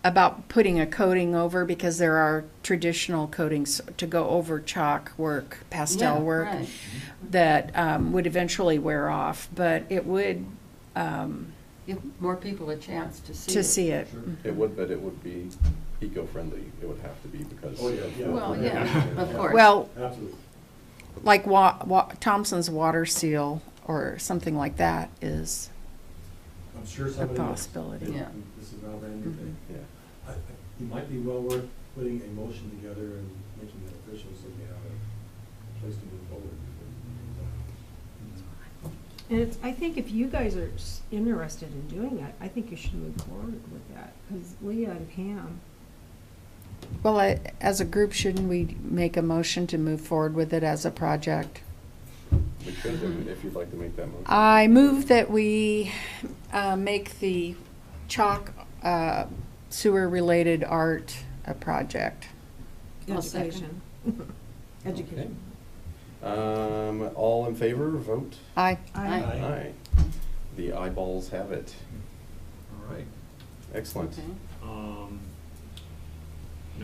about putting a coating over, because there are traditional coatings to go over chalk work, pastel Yeah, work, right. that would eventually wear off, but it would, Give more people a chance to see it. to see it. Sure. It would, but it would be eco-friendly. It would have to be because. Oh, yeah, of yeah. the- Well, yeah, of course. Well, Absolutely. like Thompson's water seal or something like that is I'm sure a somebody. possibility. Yeah. This is not a brand new thing. Yeah. It might be well worth putting a motion together and making it official so we have a place to move forward. And it's, I think if you guys are interested in doing that, I think you should move forward with that, because Leah and Pam, Well, as a group, shouldn't we make a motion to move forward with it as a project? We could, if you'd like to make that motion. I move that we make the chalk sewer-related art a project. I'll second. Education. Education. All in favor, vote. Aye. Aye. Aye. The eyeballs have it. All right. Excellent. Okay.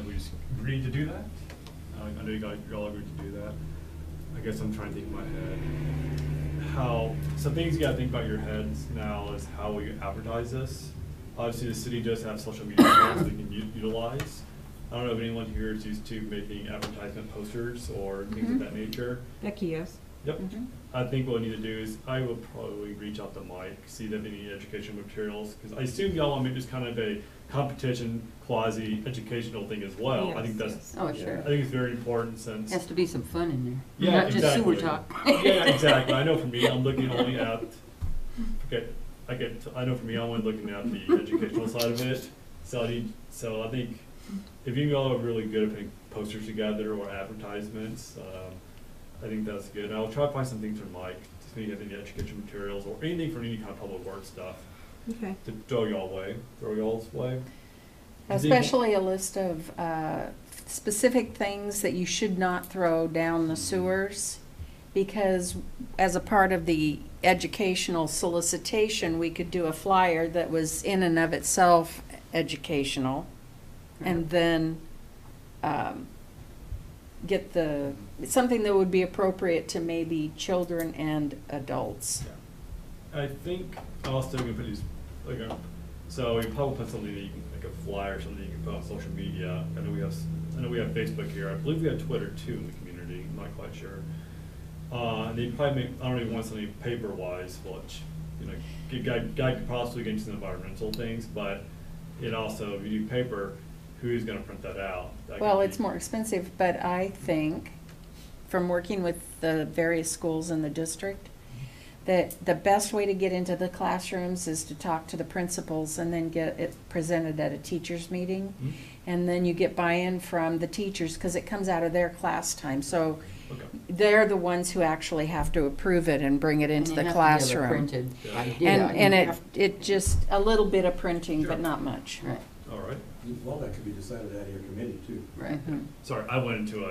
We just agreed to do that. I know you all agreed to do that. I guess I'm trying to think in my head some things you gotta think about your heads now is how we advertise this. Obviously, the city does have social media accounts we can utilize. I don't know if anyone here is used to making advertisement posters or things of that nature. Becky is. Yep. Mhm. I think what we need to do is I will probably reach out to Mike, see if they have any education materials, because I assume y'all want me just kind of a competition, quasi-educational thing as well. I think Yes, that's, Oh, I sure. think it's very important since. Has to be some fun in there. Yeah, Not just sewer exactly. talk. Yeah, exactly. I know for me, I'm looking only at, I know for me, I'm only looking at the educational side of it. So I think if you all are really good at putting posters together or advertisements, I think that's good. And I'll try to find some things from Mike, to see if you have any education materials or anything from any kind of public works stuff Okay. to throw y'all's way. Especially a list of specific things that you should not throw down the sewers, because as a part of the educational solicitation, we could do a flyer that was in and of itself educational, and then get something that would be appropriate to maybe children and adults. Yeah. I think also we can put these, so we probably put something that you can, like a flyer or something you can put on social media. I know we have Facebook here. I believe we have Twitter too in the community. I'm not quite sure. And they probably I don't even want something paper-wise, which, guy could possibly get into some environmental things, but it also, if you do paper, who's gonna print that out? That Well, could it's be- more expensive, but I think, from working with the various schools in the district, that the best way to get into the classrooms is to talk to the principals and then get it presented at a teachers' meeting. Hmm? And then you get buy-in from the teachers, because it comes out of their class time. So Okay. they're the ones who actually have to approve it and bring it into And you the have to have a classroom. printed Yeah. idea. And You have- it just, a little bit of printing, Sure. but not much. Right, All right. Well, that could be decided out of your committee too. right. Mhm. Sorry, I went into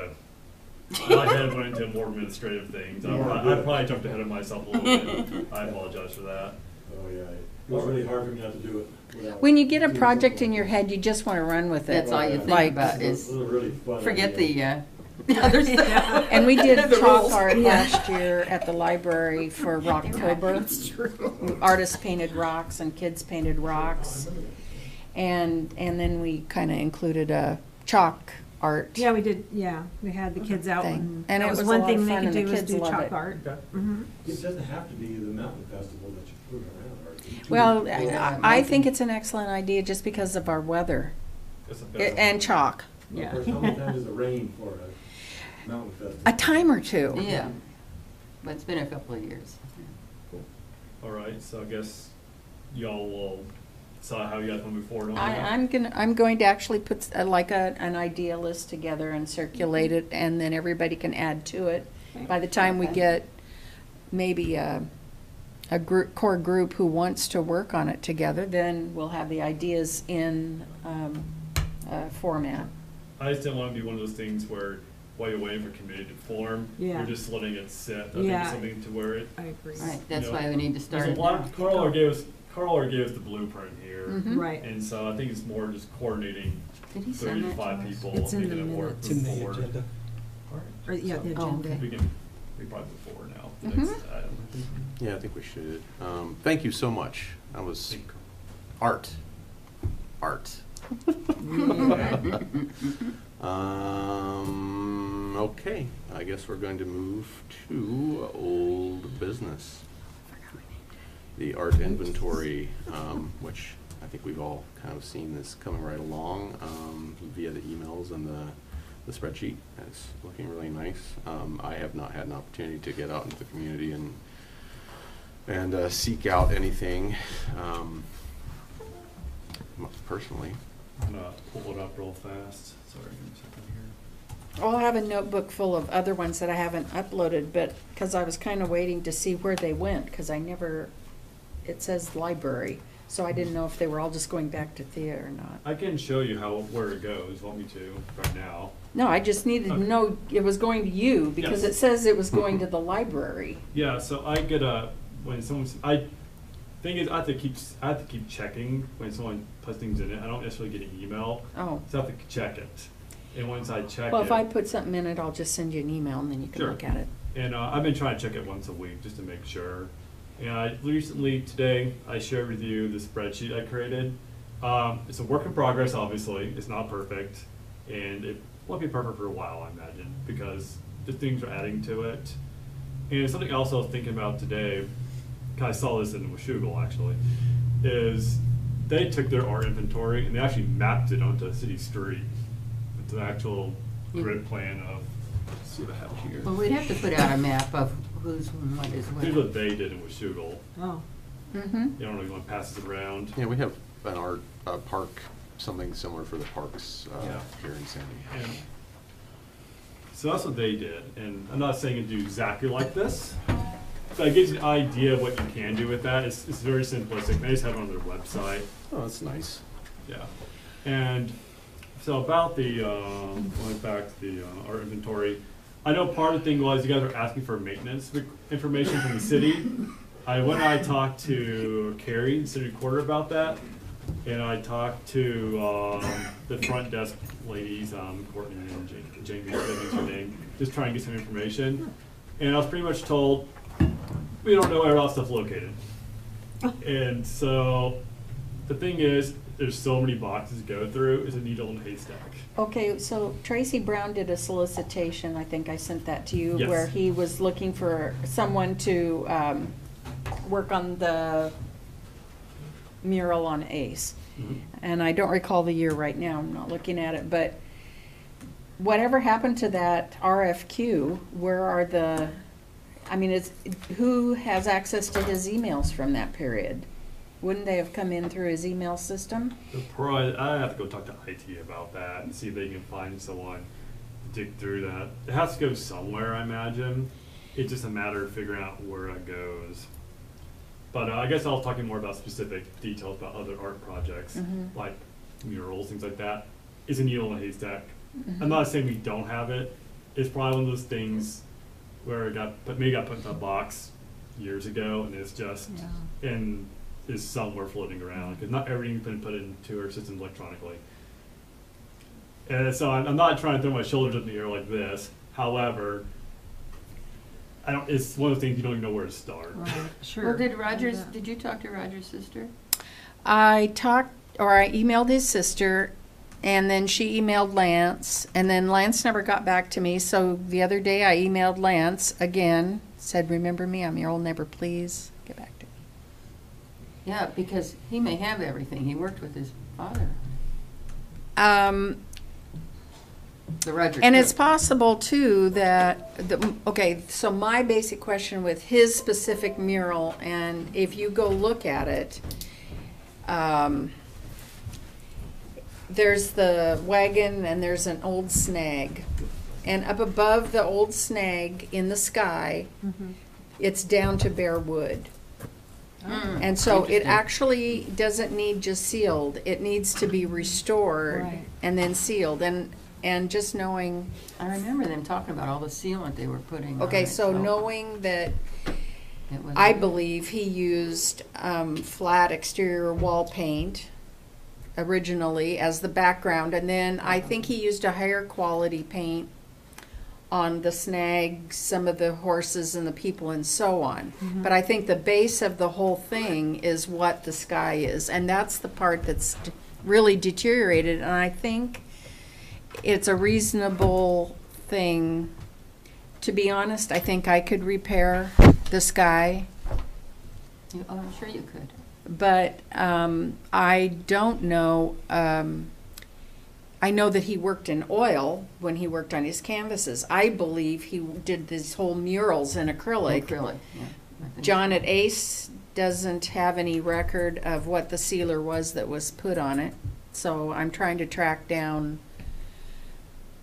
my head went into more administrative things. I probably jumped ahead of myself a little bit. I apologize for that. Oh, yeah. It was really hard for me not to do it. without When you get a doing project something in your like head, you just want to run with it. That's all you think Like- about this. is, It was a really fun forget idea. the other stuff. And we did The chalk rules. art Yeah. last year at the library for Rocktober. It's true. Artists painted rocks and kids painted rocks. And then we kind of included a chalk art. Yeah, we did, we had the kids out Thing. and And that it was was a one lot thing of they fun, could and the do was kids do love chalk it. art. Okay. Mhm. It doesn't have to be the mountain festival that you put around. Well, Yeah. I think it's an excellent idea just because of our weather That's the best and chalk. Of course, how many times is it rain for a mountain festival? A time or two. Yeah, but it's been a couple of years. All right, so I guess y'all will decide how you guys want to move forward on that. I'm going to actually put an idea list together and circulate it, and then everybody can add to it. By the time we Okay. get maybe a core group who wants to work on it together, then we'll have the ideas in format. I just didn't want to be one of those things where while you're waiting for committee to form, Yeah. you're just letting it sit. I think Yeah. it's something to where it. I agree. Right, that's know, why we need to start There's it a lot. now. Carl already gave us the blueprint here, Mhm. Right. and so I think it's more just coordinating Did he 3 send to that to 5 us? people, It's in making the it work. minutes. It's in move the forward. agenda. All right. Or, yeah, the Oh, agenda. okay. We probably move forward now. The Mhm. next item. Yeah, I think we should. Thank you so much. That was art. Art. Okay, I guess we're going to move to old business. The art inventory, which I think we've all kind of seen this coming right along via the emails and the spreadsheet. It's looking really nice. I have not had an opportunity to get out into the community and seek out anything personally. I'm gonna pull it up real fast. Sorry, give me a second here. I'll have a notebook full of other ones that I haven't uploaded, but, because I was kind of waiting to see where they went, because I never it says library. So I didn't know if they were all just going back to Thea or not. I can show you where it goes, want me to, right now. No, I just needed to Okay. know it was going to you because Yes. it says it was going to the library. Yeah, so I get when someone's, thing is, I have to keep checking when someone puts things in it. I don't necessarily get an email, Oh. so I have to check it. And once I check Well, it. if I put something in it, I'll just send you an email and then you can Sure. look at it. And I've been trying to check it once a week just to make sure. And I recently, today, I shared with you the spreadsheet I created. It's a work in progress, obviously. It's not perfect. And it won't be perfect for a while, I imagine, because the things are adding to it. And something else I was thinking about today, 'cause I saw this in Washougal actually, is they took their art inventory and they actually mapped it onto a city street. It's an actual grid plan of, let's see what I have here. Well, we'd have to put out a map of who's and what is Here's what. what they did in Washougal. Oh, Mm-hmm. You don't know if you want to pass it around. Yeah, we have an art, park, something similar for the parks, Yeah. here in Sandy. And so that's what they did. And I'm not saying it do exactly like this, but it gives you an idea of what you can do with that. It's very simplistic. They just have it on their website. Oh, that's nice. Yeah. And so about the, going back to the art inventory, I know part of the thing was you guys were asking for maintenance information from the city. I talked to Carrie, the city recorder, about that, and I talked to the front desk ladies, Courtney and Jamie, I think is her name, just trying to get some information. And I was pretty much told, we don't know where all that stuff's located. And so the thing is, there's so many boxes to go through, it's a needle in a haystack. Okay, so Tracy Brown did a solicitation, I think I sent that to you, Yes. where he was looking for someone to work on the mural on Ace. Mhm. And I don't recall the year right now, I'm not looking at it, but whatever happened to that RFQ, where are the, I mean, who has access to his emails from that period? Wouldn't they have come in through his email system? I have to go talk to IT about that and see if they can find someone to dig through that. It has to go somewhere, I imagine. It's just a matter of figuring out where it goes. But I guess I was talking more about specific details about other art projects, Mhm. like murals, things like that. It's a needle in a haystack. Mhm. I'm not saying we don't have it. It's probably one of those things where it maybe got put in a box years ago, and it's just is somewhere floating around, because not everything's been put into our systems electronically. And so I'm not trying to throw my shoulders up in the air like this. However, it's one of the things you don't even know where to start. right, sure. Well, Yeah. did you talk to Roger's sister? I emailed his sister, and then she emailed Lance, and then Lance never got back to me, so the other day I emailed Lance again, said, remember me, I'm your old neighbor, please get back to me. Yeah, because he may have everything. He worked with his father, the Roger. And Cook. it's possible too that, okay, so my basic question with his specific mural, and if you go look at it, there's the wagon and there's an old snag. And up above the old snag in the sky, Mhm. it's down to bare wood. Mm, And so it interesting. actually doesn't need just sealed, it needs to be restored Right. and then sealed. And just knowing, I remember them talking about all the sealant they were putting on okay, it, so knowing that it was- I believe he used flat exterior wall paint originally as the background, and then I think he used a higher quality paint on the snag, some of the horses and the people and so on. But I think the base of the whole thing is what the sky is, and that's the part that's really deteriorated, and I think it's a reasonable thing. To be honest, I think I could repair the sky, Oh, I'm sure you could. but I don't know. I know that he worked in oil when he worked on his canvases. I believe he did these whole murals in acrylic. Acrylic, yeah. I think John so. at Ace doesn't have any record of what the sealer was that was put on it. So I'm trying to track down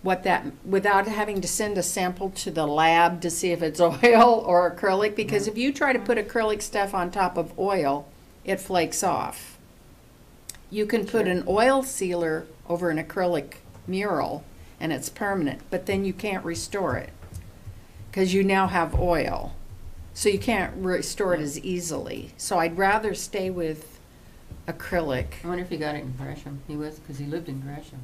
what that, without having to send a sample to the lab to see if it's oil or acrylic, because if you try to put acrylic stuff on top of oil, it flakes off. You can put an oil sealer over an acrylic mural and it's permanent, but then you can't restore it because you now have oil. So you can't restore it as easily. So I'd rather stay with acrylic. I wonder if he got it in Gresham. He was, because he lived in Gresham.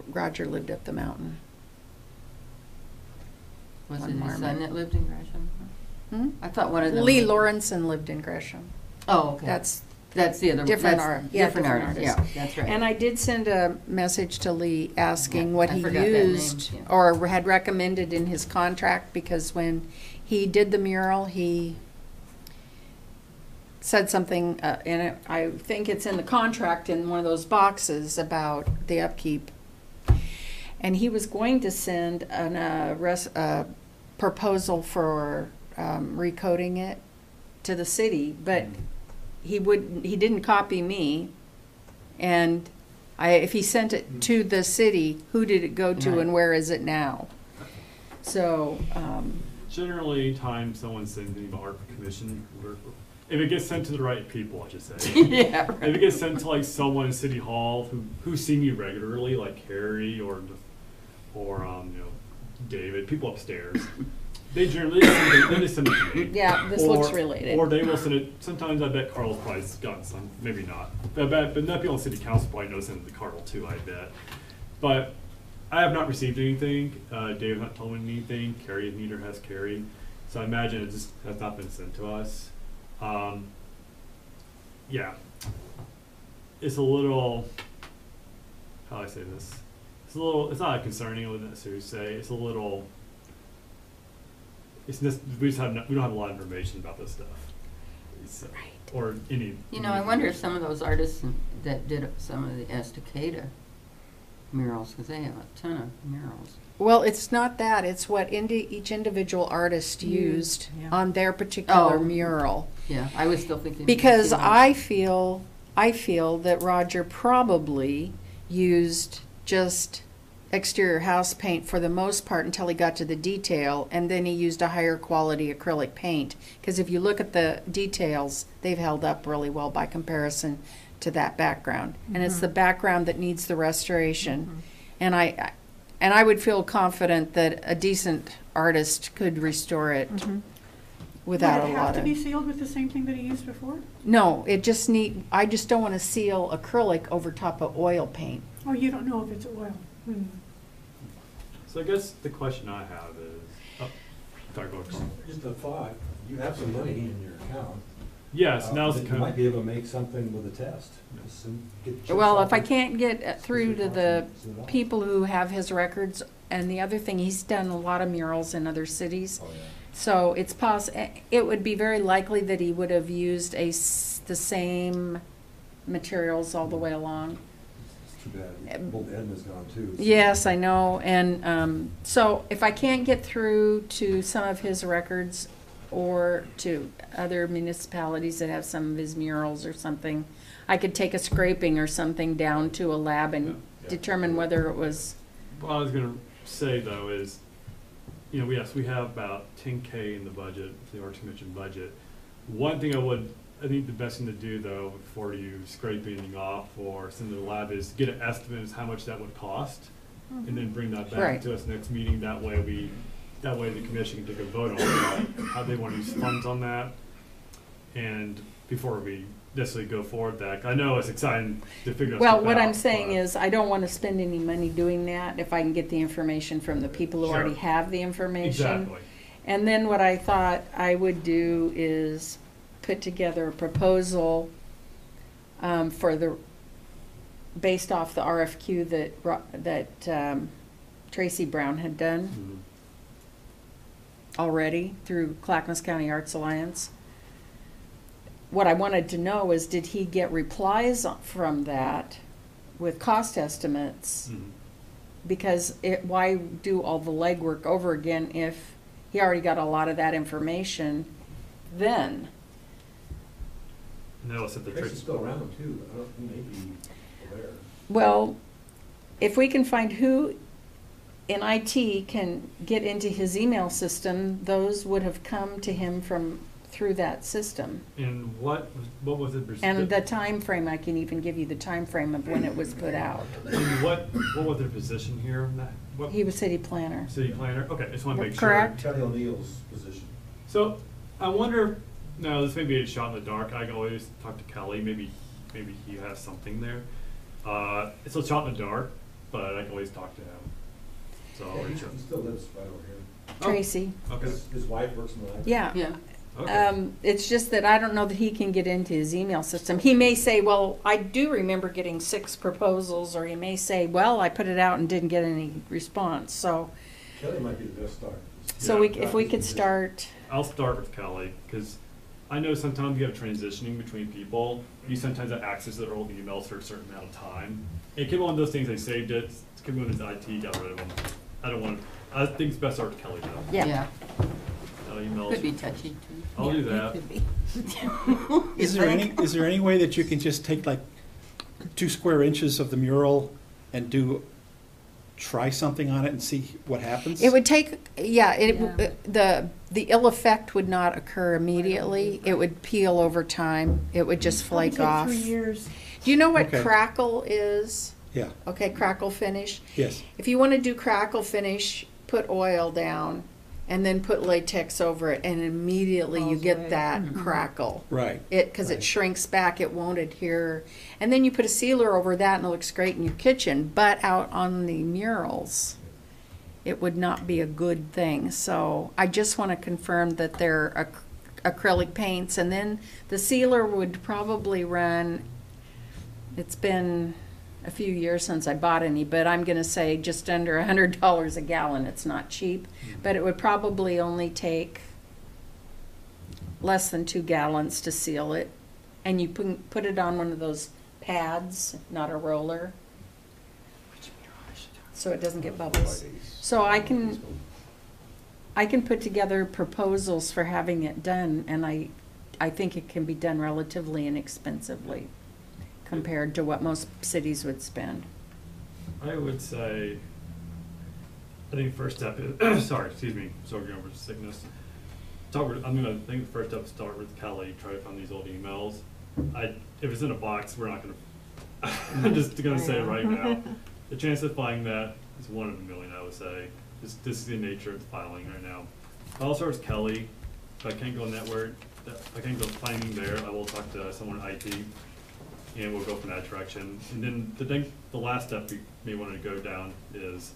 Roger lived up the mountain. Was On it his Marmot. son that lived in Gresham? Hmm? I thought one of them. Lee Lawrenson lived in Gresham. Oh, okay. That's the other. different that's art- yeah, Different different artist, artist. yeah, that's right. And I did send a message to Lee asking Yeah, what I he forgot that name, used yeah. or had recommended in his contract, because when he did the mural, he said something, in it, I think it's in the contract in one of those boxes about the upkeep. And he was going to send a proposal for recoding it to the city, but he didn't copy me. And if he sent it to the city, who did it go to Right. and where is it now? So, Generally, time someone sends me to art commission work, if it gets sent to the right people, I should say. Yeah, If it gets sent to like someone in City Hall who's seen me regularly, like Harry or David, people upstairs, they generally send it to me. yeah, this looks related. Or they will send it. Sometimes I bet Carl's probably gotten some, maybe not. But not people on City Council probably know send it to Carl too, I bet. But I have not received anything. Dave has not told me anything. Carrie neither has Carrie. So I imagine it just has not been sent to us. Yeah. It's a little, how do I say this? It's not concerning, I wouldn't necessarily say. It's a little, we don't have a lot of information about this stuff. Right. Or any. I wonder if some of those artists that did some of the Estacada murals, because they have a ton of murals. Well, it's not that. It's what each individual artist used yeah. on their particular Oh. mural. Yeah, I was still thinking. Because you know, I feel that Roger probably used just exterior house paint for the most part until he got to the detail, and then he used a higher quality acrylic paint. Because if you look at the details, they've held up really well by comparison to that background. And it's the background that needs the restoration. And I would feel confident that a decent artist could restore it without a Would it have lot to of. be sealed with the same thing that he used before? No, I just don't want to seal acrylic over top of oil paint. Oh, you don't know if it's oil. So I guess the question I have is, sorry, go ahead, Carl. Just a thought, you have some money in your account. Yes, now's the You kind might be able to make something with a test. Just get chips Well, off if I it. can't get through to the Is it all? people who have his records, and the other thing, he's done a lot of murals in other cities. Oh, yeah. So it would be very likely that he would have used the same materials all the way along. It's too bad. Old Edna's gone too. so- Yes, I know, and so if I can't get through to some of his records or to other municipalities that have some of his murals or something, I could take a scraping or something down to a lab and Yeah. determine whether it was, What I was gonna say though is, we have about 10K in the budget, the Arts Commission budget. One thing I think the best thing to do though, before you scrape anything off or send to the lab, is get an estimate as how much that would cost, and then bring that back Right. to us next meeting. That way the commission can take a vote on how they want to use funds on that. And before we necessarily go forward with that, I know it's exciting to figure out. well, stuff what I'm out, saying but- is, I don't want to spend any money doing that if I can get the information from the people who Sure. already have the information. Exactly. And then what I thought I would do is put together a proposal based off the RFQ that Tracy Brown had done Mhm. already through Clackamas County Arts Alliance. What I wanted to know is, did he get replies from that with cost estimates? Mhm. Because why do all the legwork over again if he already got a lot of that information then? And that'll set the Tracy's tricks. still around too. I don't, he may be aware. Well, if we can find who in IT can get into his email system, those would have come to him through that system. And what was it? And the time frame, I can even give you the time frame of when it was put out. And what was their position here? What, He was city planner. city planner? Okay, I just want to make Correct. sure. Kelly O'Neill's position. So I wonder, now this may be a shot in the dark. I can always talk to Kelly. Maybe he has something there. It's a shot in the dark, but I can always talk to him. So I'll reach out. He still lives right over here. Tracy. Okay. His wife works in the library. Yeah. Yeah. Okay. It's just that I don't know that he can get into his email system. He may say, well, I do remember getting 6 proposals, or he may say, well, I put it out and didn't get any response. So, Kelly might be the best start. if we could start, I'll start with Kelly because I know sometimes you have transitioning between people. You sometimes have access to their old emails for a certain amount of time. It could be one of those things. They saved it. It could be one of his IT got rid of them. I don't want. I think it's best start with Kelly though. yeah. Emails. Could be touchy too. I'll do Yeah, that. it could be. Is there any way that you can just take like 2 square inches of the mural and try something on it and see what happens? It would take, the ill effect would not occur immediately. It would peel over time. It would just Probably flake take off. 3 years. Do you know what Okay. crackle is? Yeah, Okay, crackle finish. yes. If you want to do crackle finish, put oil down and then put latex over it, and immediately you Falls get away. that crackle. Right. Because it Right. shrinks back, it won't adhere. And then you put a sealer over that and it looks great in your kitchen, but out on the murals, it would not be a good thing. So I just want to confirm that they're acrylic paints, and then the sealer would probably run, it's been a few years since I bought any, but I'm going to say just under $100 a gallon. It's not cheap, but it would probably only take less than 2 gallons to seal it. And you put it on one of those pads, not a roller, so it doesn't get bubbles. So I can put together proposals for having it done, and I think it can be done relatively inexpensively compared to what most cities would spend. I would say, I think the first step is, sorry, over sickness. I think the first step is start with Kelly, try to find these old emails. If it's in a box, we're not gonna, I'm just gonna say it right now. The chance of finding that is 1 in a million, I would say. This is the nature of the filing right now. I'll start with Kelly. If I can't go network, if I can't go finding there, I will talk to someone at IT. And we'll go from that direction. And then the last step we may want to go down is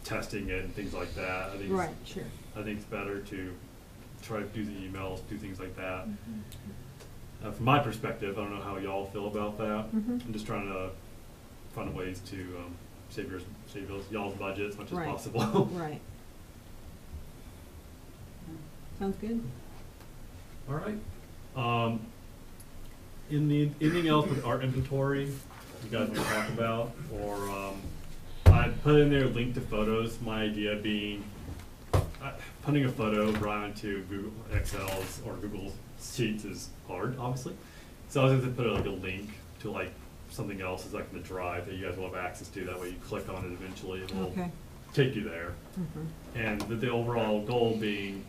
testing it and things like that. Right, sure. I think it's better to try to do the emails, do things like that. From my perspective, I don't know how y'all feel about that. I'm just trying to find ways to save y'all's budget as much as Right. possible. Right. Sounds good. All right. Anything else with our inventory you guys want to talk about? Or I put in there a link to photos. My idea being putting a photo right onto Google Excel's or Google Sheets is hard, obviously. So I was going to put a link to something else is in the drive that you guys will have access to. That way you click on it eventually, it will Okay. take you there. And the overall goal being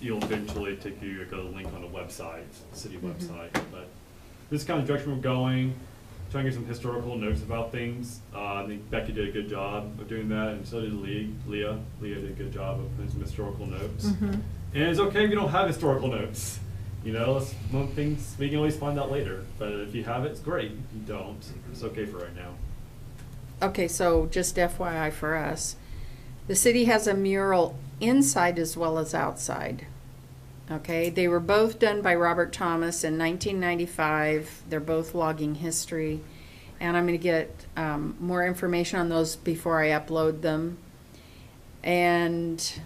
you'll eventually take you to a link on the website, the city website. But this is kind of direction we're going, trying to get some historical notes about things. I think Becky did a good job of doing that, and so did Leah. Leah did a good job of putting some historical notes. And it's okay if you don't have historical notes. That's one thing we can always find out later. But if you have it, it's great. If you don't, it's okay for right now. Okay, so just FYI for us, the city has a mural inside as well as outside. Okay, they were both done by Robert Thomas in 1995. They're both logging history. And I'm going to get more information on those before I upload them. And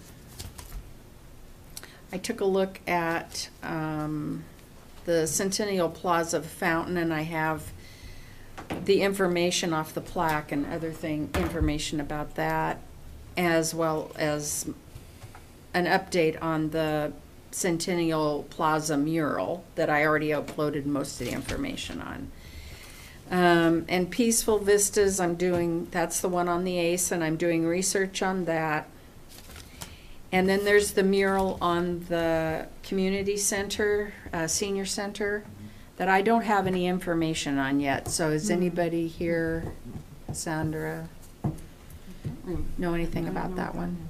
I took a look at the Centennial Plaza fountain, and I have the information off the plaque and other information about that, as well as an update on the Centennial Plaza mural that I already uploaded most of the information And Peaceful Vistas, that's the one on the ACE, and I'm doing research on that. And then there's the mural on the community center, senior center, that I don't have any information on yet. So is anybody here, Sandra, know anything about that one?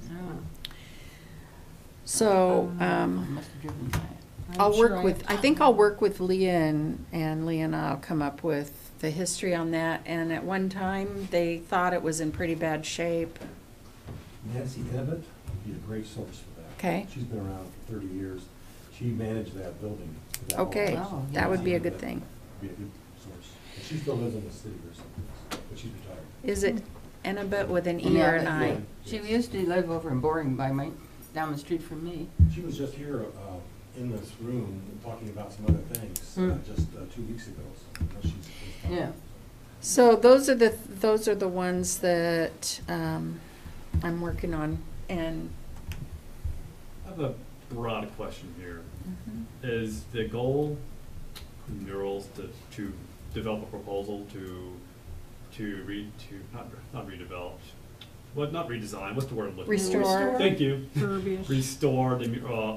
So, Must have driven by it. I think I'll work with Leah, and Leah and I'll come up with the history on that. And at one time, they thought it was in pretty bad shape. Nancy Evatt would be a great source for that. Okay. She's been around for 30 years. She managed that building. that Okay, whole- Oh, that would be a Yeah, good that thing. would Be a good source. And she still lives in the city or something, but she's retired. Is it Annabeth with an E or an Yeah, I? She used to live over in Boring down the street from me. She was just here in this room talking about some other things just 2 weeks ago. So now she's Yeah. So those are the ones that I'm working on, and I have a broad question here. Mhm. Is the goal in murals to develop a proposal not redevelop, not redesign, what's the word I'm looking for? Restore. Thank you. Verbiage. Restore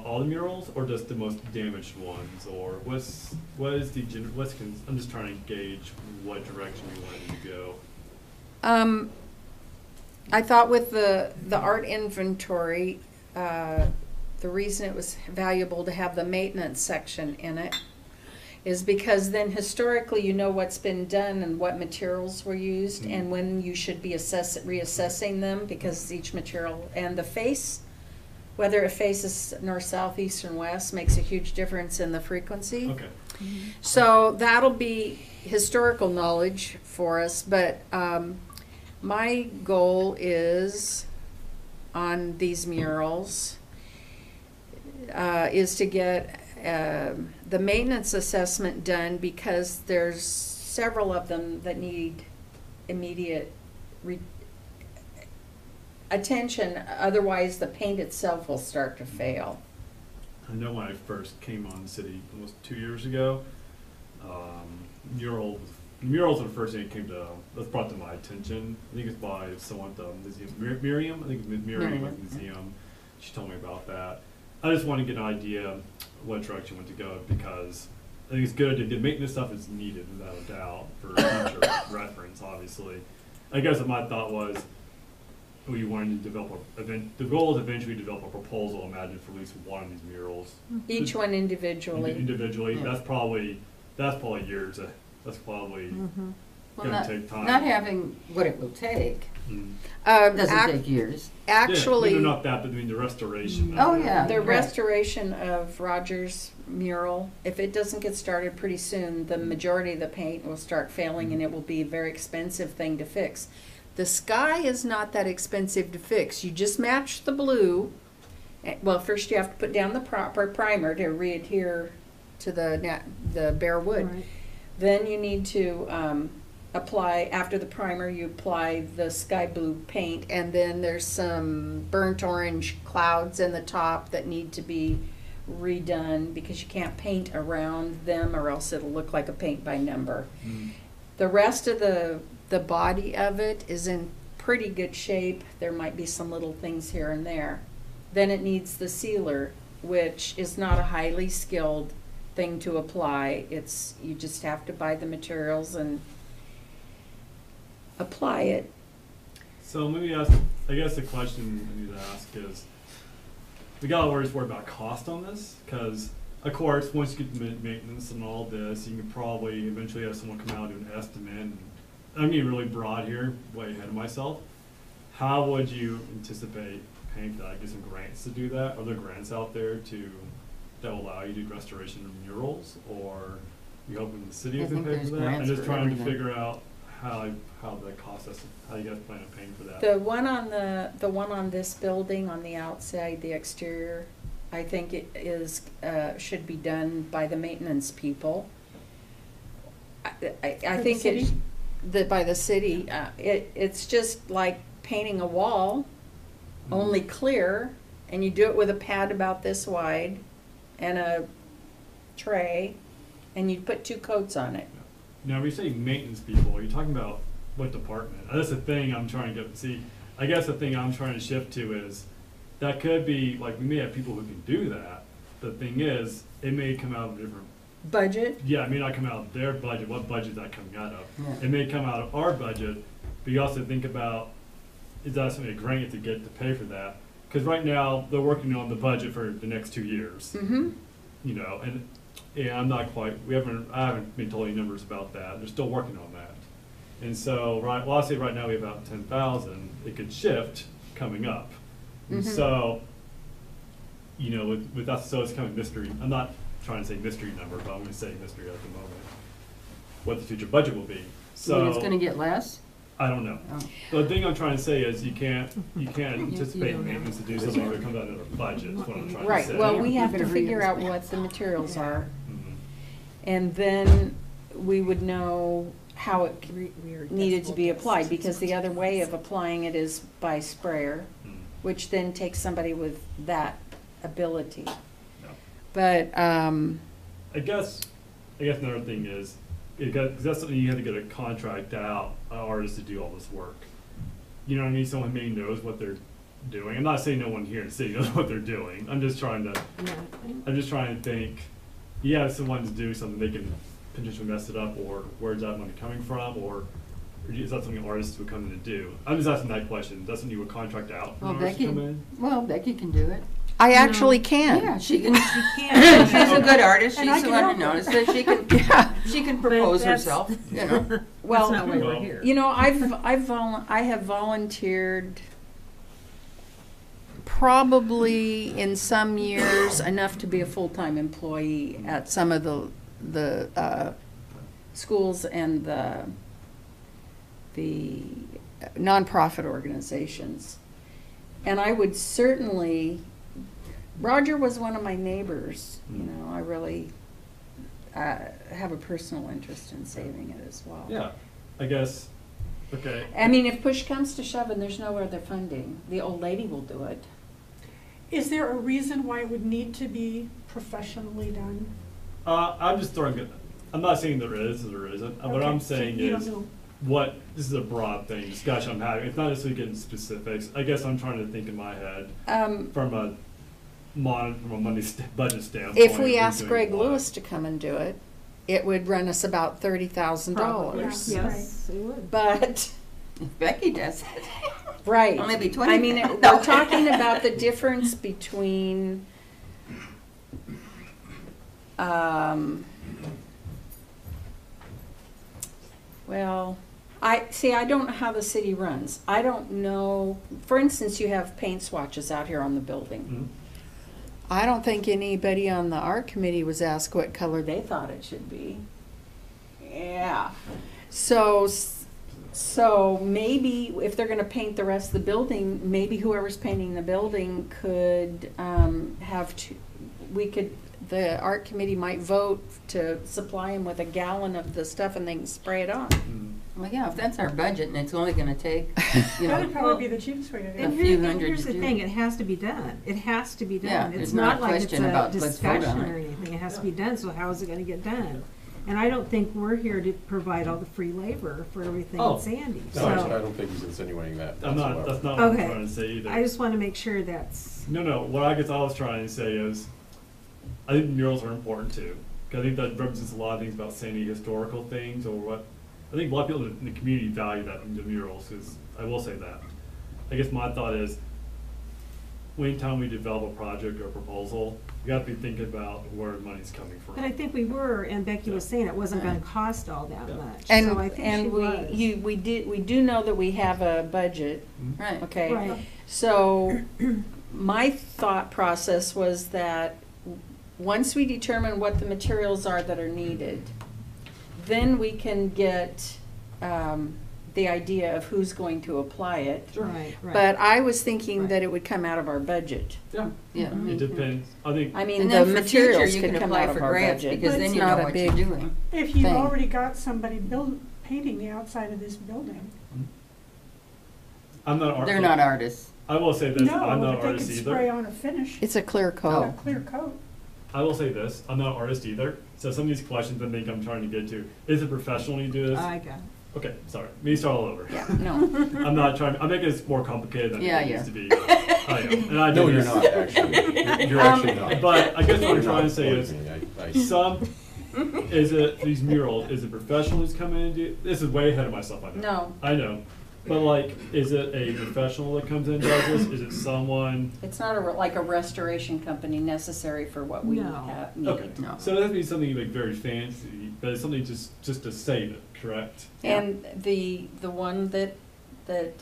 all the murals, or just the most damaged ones, or I'm just trying to gauge what direction you want it to go. I thought with the art inventory, the reason it was valuable to have the maintenance section in it is because then historically you know what's been done and what materials were used and when you should be reassessing them, because each material and the face, whether it faces north, south, east, and west, makes a huge difference in the frequency. Okay. So that'll be historical knowledge for us, but my goal is on these murals is to get the maintenance assessment done, because there's several of them that need immediate attention, otherwise the paint itself will start to fail. I know when I first came on the city almost 2 years ago, murals were the first thing that brought to my attention. I think it's by someone at the museum, Miriam. I think it's Miriam at the museum. She told me about that. I just want to get an idea what direction you want to go, because I think it's good. The maintenance stuff is needed without a doubt for future reference, obviously. I guess what my thought was, we wanted to develop the goal is eventually develop a proposal, imagine, for at least one of these murals. Each one individually. Individually, Yeah. that's probably years. That's probably Well, gonna take time. not having what it will take Uh, doesn't ac- take years. Actually, yeah, not that, but I mean the restoration. Oh, of it. yeah. the Right. restoration of Roger's mural, if it doesn't get started pretty soon, the majority of the paint will start failing and it will be a very expensive thing to fix. The sky is not that expensive to fix. You just match the blue. Well, first you have to put down the proper primer to re-adhere to the bare wood. Right. Then you need to apply, after the primer, you apply the sky blue paint, and then there's some burnt orange clouds in the top that need to be redone, because you can't paint around them or else it'll look like a paint by number. The rest of the body of it is in pretty good shape. There might be some little things here and there. Then it needs the sealer, which is not a highly skilled thing to apply. You just have to buy the materials and apply it. So maybe I guess the question I need to ask is, we gotta worry about cost on this, because of course once you get the maintenance and all this, you can probably eventually have someone come out and do an estimate. And I'm getting really broad here, way ahead of myself. How would you anticipate paying for that? Get some grants to do that? Are there grants out there that will allow you to do restoration of murals, or you hoping the city I will think pay there's for that? I'm grants just for trying to everything. figure out how that costs us, how you guys plan on paying for that. The one on this building on the outside, the exterior, I think it is should be done by the maintenance people. I the think city? by the city. It's just like painting a wall, only clear, and you do it with a pad about this wide and a tray, and you put 2 coats on it. Now, when you say maintenance people, are you talking about what department? That's the thing I'm trying to get, see, I guess the thing I'm trying to shift to is, that could be, like, we may have people who can do that. The thing is, it may come out of a different, Budget? yeah, it may not come out of their budget, what budget is that coming out of? Yeah. It may come out of our budget, but you also think about, is that something a grant to get to pay for that? Because right now, they're working on the budget for the next 2 years. Mm-hmm. You know, and yeah, I haven't been told any numbers about that. They're still working on that. And so, right, well, I'll say right now we have about 10,000. It could shift coming up. And Mhm. so, you know, with us, so it's kind of mystery. I'm not trying to say mystery number, but I'm going to say mystery at the moment. What the future budget will be. So So it's gonna get less? I don't know. Oh. The thing I'm trying to say is you can't You anticipate don't know. maintenance to do something that comes out of a budget. Is what I'm trying to Right, say. well, we Yeah, have we to better read figure this out back. what the materials are, Mhm. and then we would know how it needed to be applied, because the other way of applying it is by sprayer, Mhm. which then takes somebody with that ability. Yeah. But, I guess another thing is, because that's something you have to get a contract out, an artist to do all this work. You know what I mean? Someone maybe knows what they're doing. I'm not saying no one here in the city knows what they're doing. I'm just trying to think, yeah, if someone's doing something, they can potentially mess it up, or where's that money coming from, or is that something artists would come in to do? I'm just asking that question. Doesn't you would contract out for Well, an artist to come in? Becky can do it. I actually can. Yeah, she can. can't. She's a good artist. And She's I the can one help who her. knows that she can, she can propose that's- herself, you know. Well, That's not why we're Well, here. you know, I have volunteered probably in some years enough to be a full-time employee at some of the schools and the nonprofit organizations. And I would certainly, Roger was one of my neighbors, you know, I really have a personal interest in saving it as well. Yeah, I guess, okay. I mean, if push comes to shove and there's no other funding, the old lady will do it. Is there a reason why it would need to be professionally done? I'm just throwing it, I'm not saying there is or there isn't. What Okay, I'm so saying you don't is, know. this is a broad thing, discussion I'm having. It's not necessarily getting specifics. I guess I'm trying to think in my head from a budget standpoint. If we who's asked doing Greg what. Lewis to come and do it, it would run us about $30,000. Yeah. Yes, it would. But, If Becky does it. right. Only be I mean, 20. we're talking about the difference between, well, I don't know how the city runs. I don't know, for instance, you have paint swatches out here on the building. Mhm. I don't think anybody on the art committee was asked what color they thought it should be. Yeah. So maybe if they're gonna paint the rest of the building, maybe whoever's painting the building could the art committee might vote to supply them with a gallon of the stuff and they can spray it on. Mhm. Well, yeah, if that's our budget and it's only gonna take, you That know, would probably be the cheapest way to do A And it. few and hundred here's to the do thing, it. it has to be done. It has to be Yeah, done. it's It's not a not like it's question a about let's vote on discussion it. or anything. It has to be done, so how is it gonna get done? And I don't think we're here to provide all the free labor for everything Oh, in Sandy. No, I So don't think he's insinuating that I'm not, whatsoever. that's not what Okay. I'm trying to say either. I just wanna make sure that's, No, what I guess I was trying to say is, I think murals are important too. Because I think that represents a lot of things about Sandy, historical things, or what, I think a lot of people in the community value that, the murals, because I will say that. I guess my thought is, anytime we develop a project or a proposal, we got to be thinking about where the money's coming from. but I think we were, and Becky was saying it wasn't gonna Yeah. cost all that Yeah. much. And, So I think she and was. we do know that we have a budget, Mhm. right. okay? Right. So my thought process was that once we determine what the materials are that are needed, then we can get the idea of who's going to apply it. Right, right. But I was thinking Right. that it would come out of our budget. Yeah, Yeah. me it too. depends. I think, I mean, And the then for future, materials you could can come apply out of for our grants budget. because It's then you not know a what you're big- doing. If you've thing. already got somebody painting the outside of this building. I'm not an artist. They're not artists. I will say this, I'm No, not but an they artist could spray either. on a finish, It's a clear a coat. clear coat. I will say this, I'm not an artist either, So some of these questions I think I'm trying to get to, is it professional when you do this? I got it. Okay, sorry, me start all over. Yeah, no. I'm not trying, I'm making this more complicated than Yeah, it yeah. needs to be. I am, and I No, do you're this- not, actually. You're actually not. But I guess what I'm You're trying to not say is, blaming me. some, is it, these murals, is it professionals come in and do, this is way ahead of myself, I know. No. I know, but like, is it a professional that comes in and does this, is it someone? It's not like a restoration company necessary for what we No. have Okay, needed. No. so it doesn't be something like very fancy, but it's something just to save it, correct? And the one that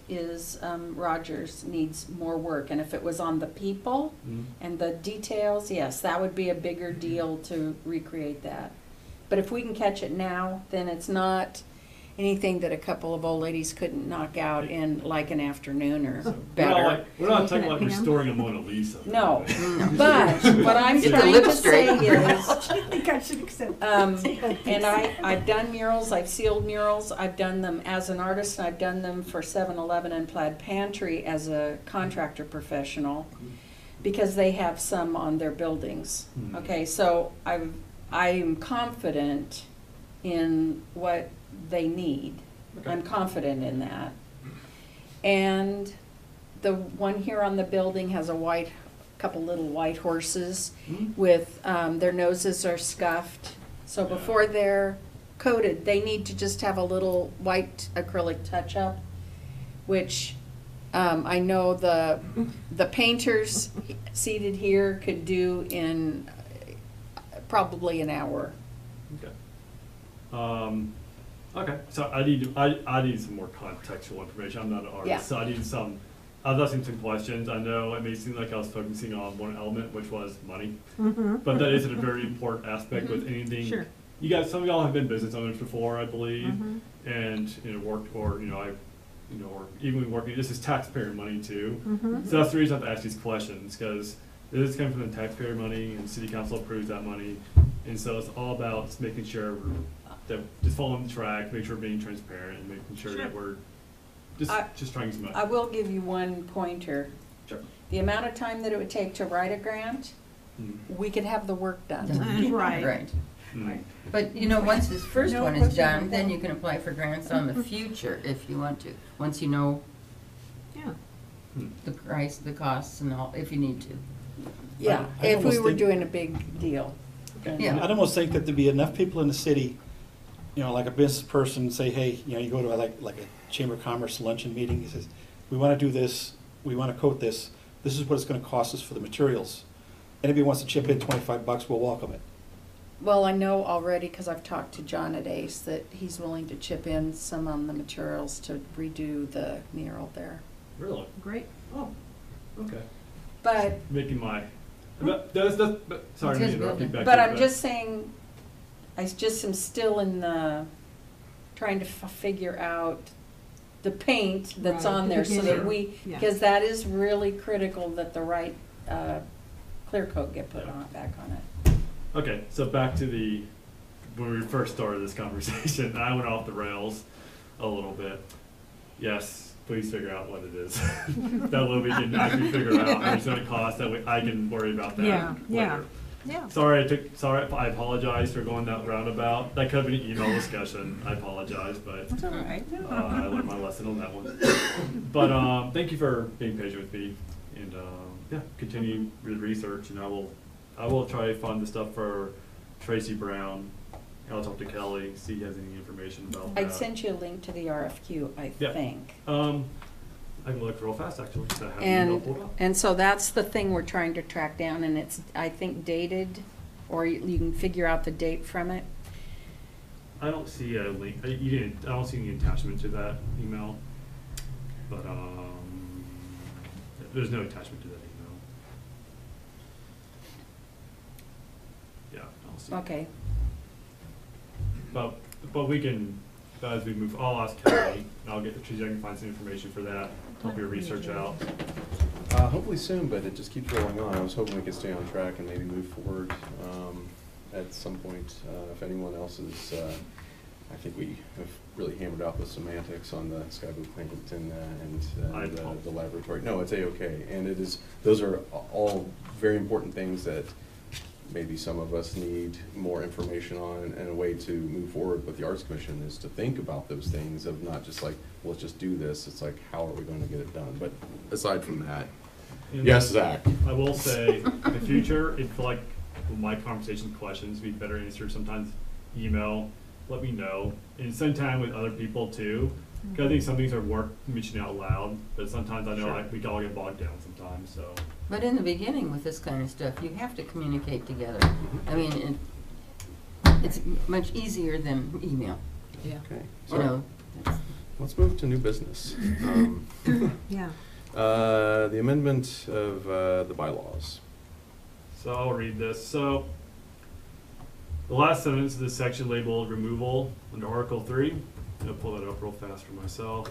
is Rogers needs more work, and if it was on the people Mhm. and the details, yes, that would be a bigger deal to recreate that. But if we can catch it now, then it's not anything that a couple of old ladies couldn't knock out in like an afternoon or So, we're not better. like, we're not talking like Pam? restoring a Mona Lisa. No, but what I'm Get the trying lip to say straight. is, I think I should accept. and I've done murals, I've sealed murals, I've done them as an artist, and I've done them for 7-Eleven and Plaid Pantry as a contractor professional, because they have some on their buildings. Hmm. Okay, so I'm confident in what they need. Okay. I'm confident in that. And the one here on the building has a couple little white horses Hmm? with, their noses are scuffed. So Yeah. before they're coated, they need to just have a little white acrylic touch-up, which I know the painters seated here could do in probably an hour. Okay. Okay, so I need some more contextual information. I'm not an artist, Yeah. so I need some. I was asking some questions. I know it may seem like I was focusing on one element, which was money, Mm-hmm. but that is a very important aspect with anything. Sure. You guys, some of y'all have been business owners before, I believe, Mhm. and worked, or or even working. This is taxpayer money too. Mm-hmm. So that's the reason I have to ask these questions, because this is coming from the taxpayer money, and city council approves that money, and so it's all about just making sure that just following the track, make sure we're being transparent, and making sure that we're just trying as much. I will give you one pointer. Sure. The amount of time that it would take to write a grant, Mm. we could have the work done. Right. Right. Mm. But, once this first No one is question done, about then that. you can apply for grants on the future if you want to. Once you know Yeah. Mm. the price, the costs and all, if you need to. Yeah, I if we almost were think- doing a big deal. Yeah. I'd almost think that there'd be enough people in the city, like a business person, say, hey, you go to like a Chamber of Commerce luncheon meeting, he says, we want to do this, we want to coat this is what it's going to cost us for the materials. Anybody wants to chip in $25, we'll welcome it. Well, I know already, because I've talked to John at Ace, that he's willing to chip in some on the materials to redo the mural there. Really? Great. Oh, okay. But, Making my, but sorry to It's his interrupt you building. back but there, I'm just saying, I just am still in the, trying to figure out the paint that's Right, on the there, so that beginning. we, Yeah. because that is really critical that the right clear coat get put Yeah. on, back on it. Okay, so back to when we first started this conversation, I went off the rails a little bit. Yes, please figure out what it is. That way we can actually figure out how much it's gonna cost, that way I can worry about that Yeah, yeah. later. Yeah. Sorry, I apologize for going that roundabout. That could have been an email discussion, I apologize, but That's all right. I learned my lesson on that one. But thank you for being patient with me, and yeah, continue with research, and I will try to find the stuff for Tracy Brown. I'll talk to Kelly, see if he has any information about that. I sent you a link to the RFQ, I Yeah. think. I can look real fast, actually, just to have the email pulled up. And so that's the thing we're trying to track down, and it's, I think, dated, or you can figure out the date from it. I don't see a link, I don't see any attachment to that email, but, there's no attachment to that email. Yeah, I don't see it. Okay. But we can, as we move, I'll ask Kelly, and I'll get, I can find some information for that, help your research out. Hopefully soon, but it just keeps rolling on. I was hoping we could stay on track and maybe move forward at some point. If anyone else is, I think we have really hammered out the semantics on the Sky Blue Plankinton and the laboratory. No, it's A-okay, and it is. Those are all very important things that maybe some of us need more information on, and a way to move forward with the Arts Commission is to think about those things of not just like, well, let's just do this. It's like, how are we going to get it done? But aside from that, And yes, Zach. I will say, in the future, if like with my conversation questions, be better answered sometimes email, let me know, and spend time with other people too. Because I think some things are worth mentioning out loud, but sometimes I know Sure. we can all get bogged down sometimes, so. But in the beginning with this kind of stuff, you have to communicate together. I mean, it's much easier than email, Yeah. Okay, you so know. let's move to new business. Yeah. The amendment of the bylaws. So I'll read this. So the last sentence of this section labeled removal under Article 3. I'll pull that up real fast for myself.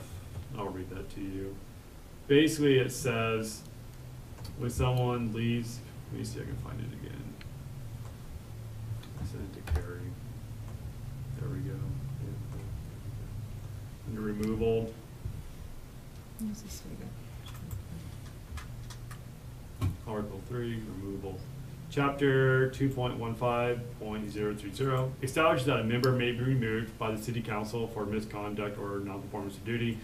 I'll read that to you. Basically, it says when someone leaves, let me see if I can find it again. I sent it to Carrie. There we go. Under removal, Article 3, removal. Chapter 2.15.030 establishes that a member may be removed by the city council for misconduct or non-performance of duty.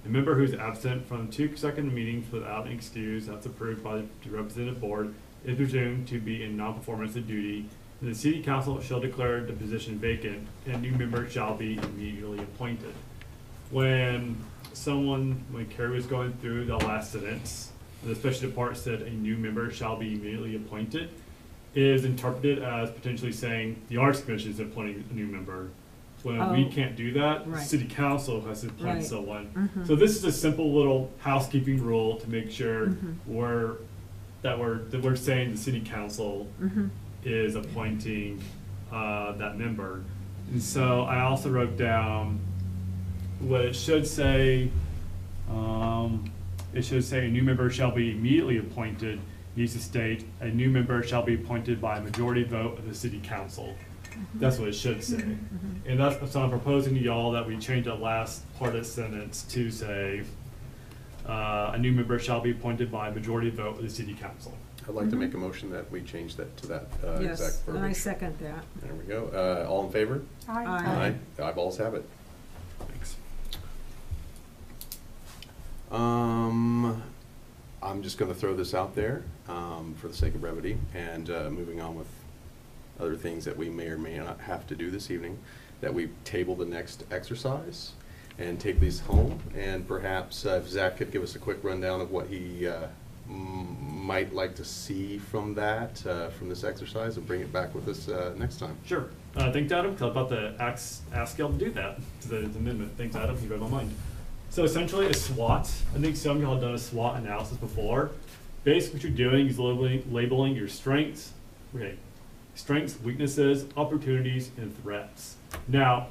A member who is absent from 2 consecutive meetings without an excuse that's approved by the representative board is presumed to be in non-performance of duty, and the city council shall declare the position vacant, and a new member shall be immediately appointed. When Carrie was going through the last sentence, the special part said a new member shall be immediately appointed, is interpreted as potentially saying the Arts Commission is appointing a new member. When we Oh. can't do that, the Right. city council has to appoint Right. someone. Mhm. So this is a simple little housekeeping rule to make sure Mhm. we're saying the city council Mhm. is appointing that member. And so I also wrote down what it should say. It should say a new member shall be immediately appointed. Needs to state a new member shall be appointed by a majority vote of the city council. That's what it should say. And that's, so I'm proposing to y'all that we change that last part of the sentence to say a new member shall be appointed by a majority vote of the city council. I'd like to make a motion that we change that to that exact Yes, and I verbiage. second that. There we go. All in favor? Aye. The eyeballs have it. Thanks. I'm just gonna throw this out there, for the sake of brevity, and, moving on with other things that we may or may not have to do this evening, that we table the next exercise and take these home, and perhaps if Zach could give us a quick rundown of what he, might like to see from that, from this exercise, and bring it back with us, next time. Sure. Thanks, Adam. 'Cause I was about to ask y'all to do that. The amendment. Thanks, Adam. You read my mind. So essentially, a SWOT. I think some of y'all have done a SWOT analysis before. Basically, what you're doing is labeling your strengths. Okay. Strengths, weaknesses, opportunities, and threats. Now,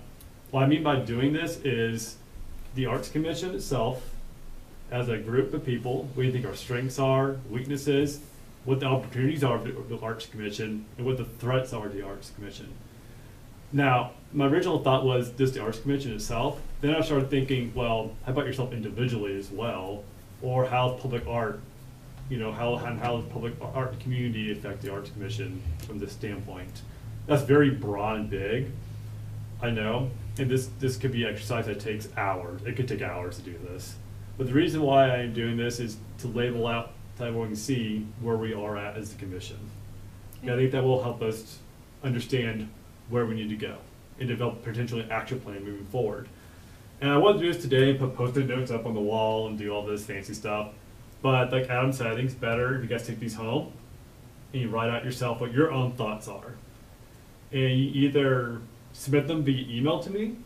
what I mean by doing this is the Arts Commission itself, as a group of people, what do you think our strengths are, weaknesses, what the opportunities are of the Arts Commission, and what the threats are of the Arts Commission. Now, my original thought was just the Arts Commission itself. Then I started thinking, well, how about yourself individually as well? Or how's public art, how does public art community affect the Arts Commission from this standpoint? That's very broad and big, I know. And this could be an exercise that takes hours. It could take hours to do this. But the reason why I am doing this is to label out so everyone can see where we are at as the commission. I think that will help us understand where we need to go and develop potentially an action plan moving forward. And I want to do this today, put post-it notes up on the wall and do all this fancy stuff. But like Adam said, I think it's better if you guys take these home and you write out yourself what your own thoughts are. And you either submit them via email to me,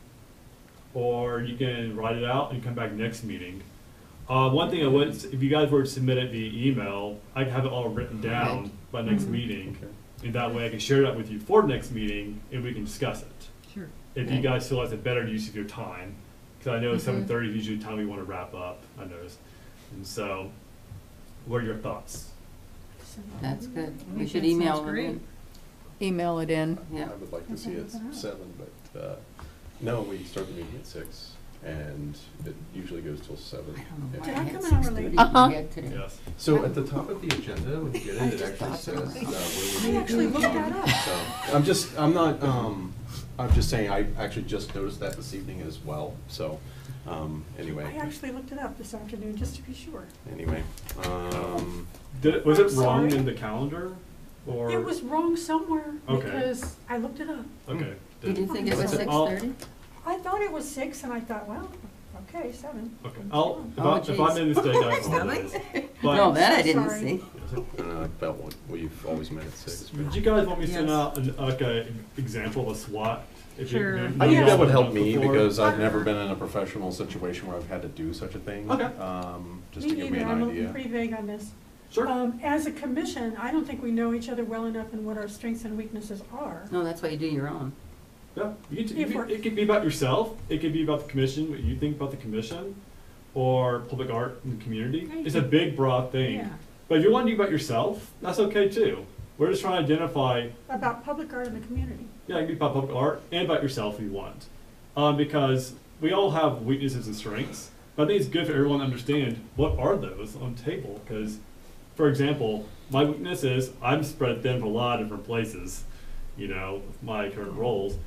or you can write it out and come back next meeting. One thing I would, if you guys were to submit it via email, I'd have it all written down by next meeting. Okay. And that way I can share that with you for next meeting and we can discuss it. Sure. If you guys feel that's a better use of your time. Because I know 7:30 is usually the time we want to wrap up, I noticed. And so, what are your thoughts? That's good. I We think should that email sounds them great. in. Email it in. Yeah. I would like to see it 7, but, no, we start the meeting at 6, and it usually goes till 7. I don't know why Did I I had come in 6:30 early? in Uh-huh. my head today. Yes. So at the top of the agenda, when you get I it, it just actually thought says so. where we I actually looked that up. So, I'm just saying, I actually just noticed that this evening as well, so, anyway. I actually looked it up this afternoon, just to be sure. Anyway, Was it I'm wrong sorry. in the calendar, or? It was wrong somewhere, Okay. because I looked it up. Okay. Did you think it was I'll- 6:30? I thought it was 6, and I thought, well, okay, 7. Okay, if Oh, I made a mistake, I geez. apologize. But- No, that I didn't Sorry. see. I felt we've always met at 6. but- Did you guys want me to send Yes. out like a example of a SWAT? If you- Sure. I think that would help done me, before? because I've never been in a professional situation where I've had to do such a thing. Okay. Just to give me an I'm idea. pretty vague on this. Sure. As a commission, I don't think we know each other well enough and what our strengths and weaknesses are. No, that's why you do your own. Yeah, If we're- it could be about yourself, it could be about the commission, what you think about the commission, or public art in the community. Right. It's a big, broad thing. Yeah, But if you want to do about yourself, that's okay too. We're just trying to identify, about public art in the community. yeah, it can be about public art and about yourself if you want. Because we all have weaknesses and strengths, but I think it's good for everyone to understand what are those on the table. Because, for example, my weakness is I'm spread thin from a lot of different places, you know, with my current roles.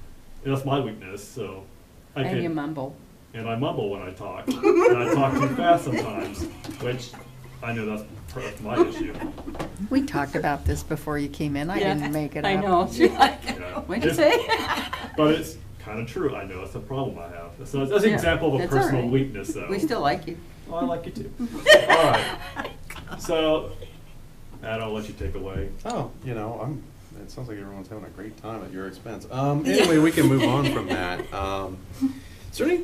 And that's my weakness, so I And you can, mumble. and I mumble when I talk. And I talk too fast sometimes, which I know that's my issue. We talked about this before you came in. I Yeah, didn't make it up. I know. She's like, Yeah. what'd you say? But it's kind of true. I know it's a problem I have. So that's an Yeah, example of a that's all personal right. weakness, though. We still like you. Oh, I like you too. All right. So, Adam, I'll let you take away. Oh, it sounds like everyone's having a great time at your expense. Anyway, we can move on from that. Is there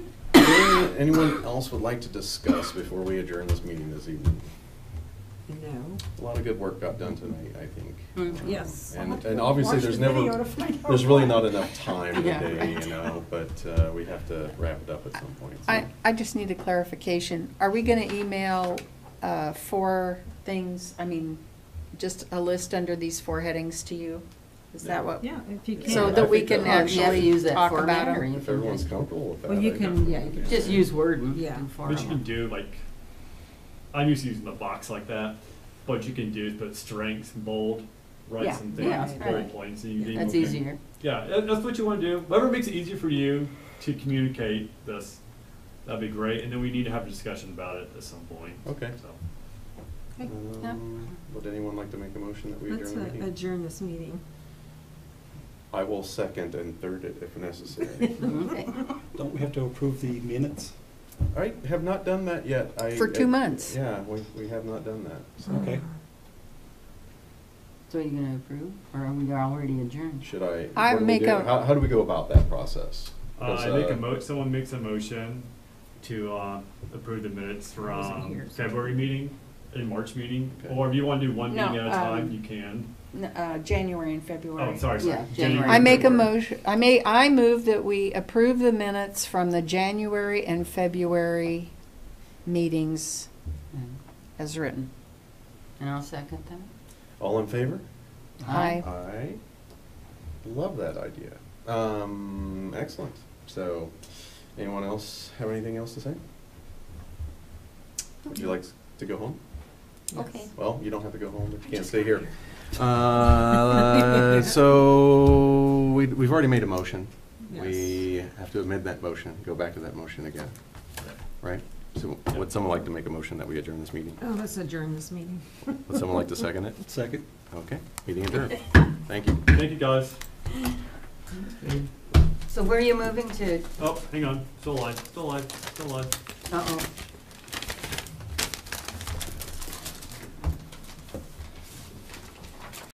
anyone else would like to discuss before we adjourn this meeting this evening? No. A lot of good work got done tonight, I think. Mhm. Yes. I'll have to And obviously, watch there's the video never, to find out there's really why. not enough time in the Yeah, day, right. but we have to wrap it up at some point. so. I just need a clarification. Are we gonna email 4 things, just a list under these 4 headings to you? Is that what? Yeah, if you can. So I that we think can that- You have to actually use that talk format, about or them? you If can everyone's just- comfortable with that. Well, you I can, think- yeah, you can Just use Word and Yeah. and But you can format. do like, I'm used to using the box like that. What you can do is put strengths, bold, write Yeah, some yeah, things, bullet right. points. So you That's can- easier. Yeah, that's what you want to do. Whatever makes it easier for you to communicate this, that'd be great. And then we need to have a discussion about it at some point. Okay. So, Okay. Yep. Would anyone like to make a motion that we Let's adjourn the meeting? adjourn this meeting. I will second and third it if necessary. Okay. Don't we have to approve the minutes? I have not done that yet. For 2 months. Yeah, we have not done that. So Okay. So are you gonna approve, or are we already adjourned? should I? I what do we make do? a- How do we go about that process? 'Cause, someone makes a motion to approve the minutes wasn't from here, so- February meeting and March meeting. Okay. Or if you want to do one No, meeting at a time, you can. January and February. Oh, sorry. Yeah, January. I make a February. motion, I move that we approve the minutes from the January and February meetings as written. And I'll second that. All in favor? Aye. I love that idea. Excellent. So, anyone else have anything else to say? Would you like to go home? Okay. Well, you don't have to go home, but you can't stay here. So, we've already made a motion. We have to amend that motion, go back to that motion again, right? So, would someone like to make a motion that we adjourn this meeting? Oh, let's adjourn this meeting. Would someone like to second it? Second. Okay, meeting adjourned. Thank you. Thank you, guys. So where are you moving to? Oh, hang on. Still alive. Still alive. Still alive. Uh-oh.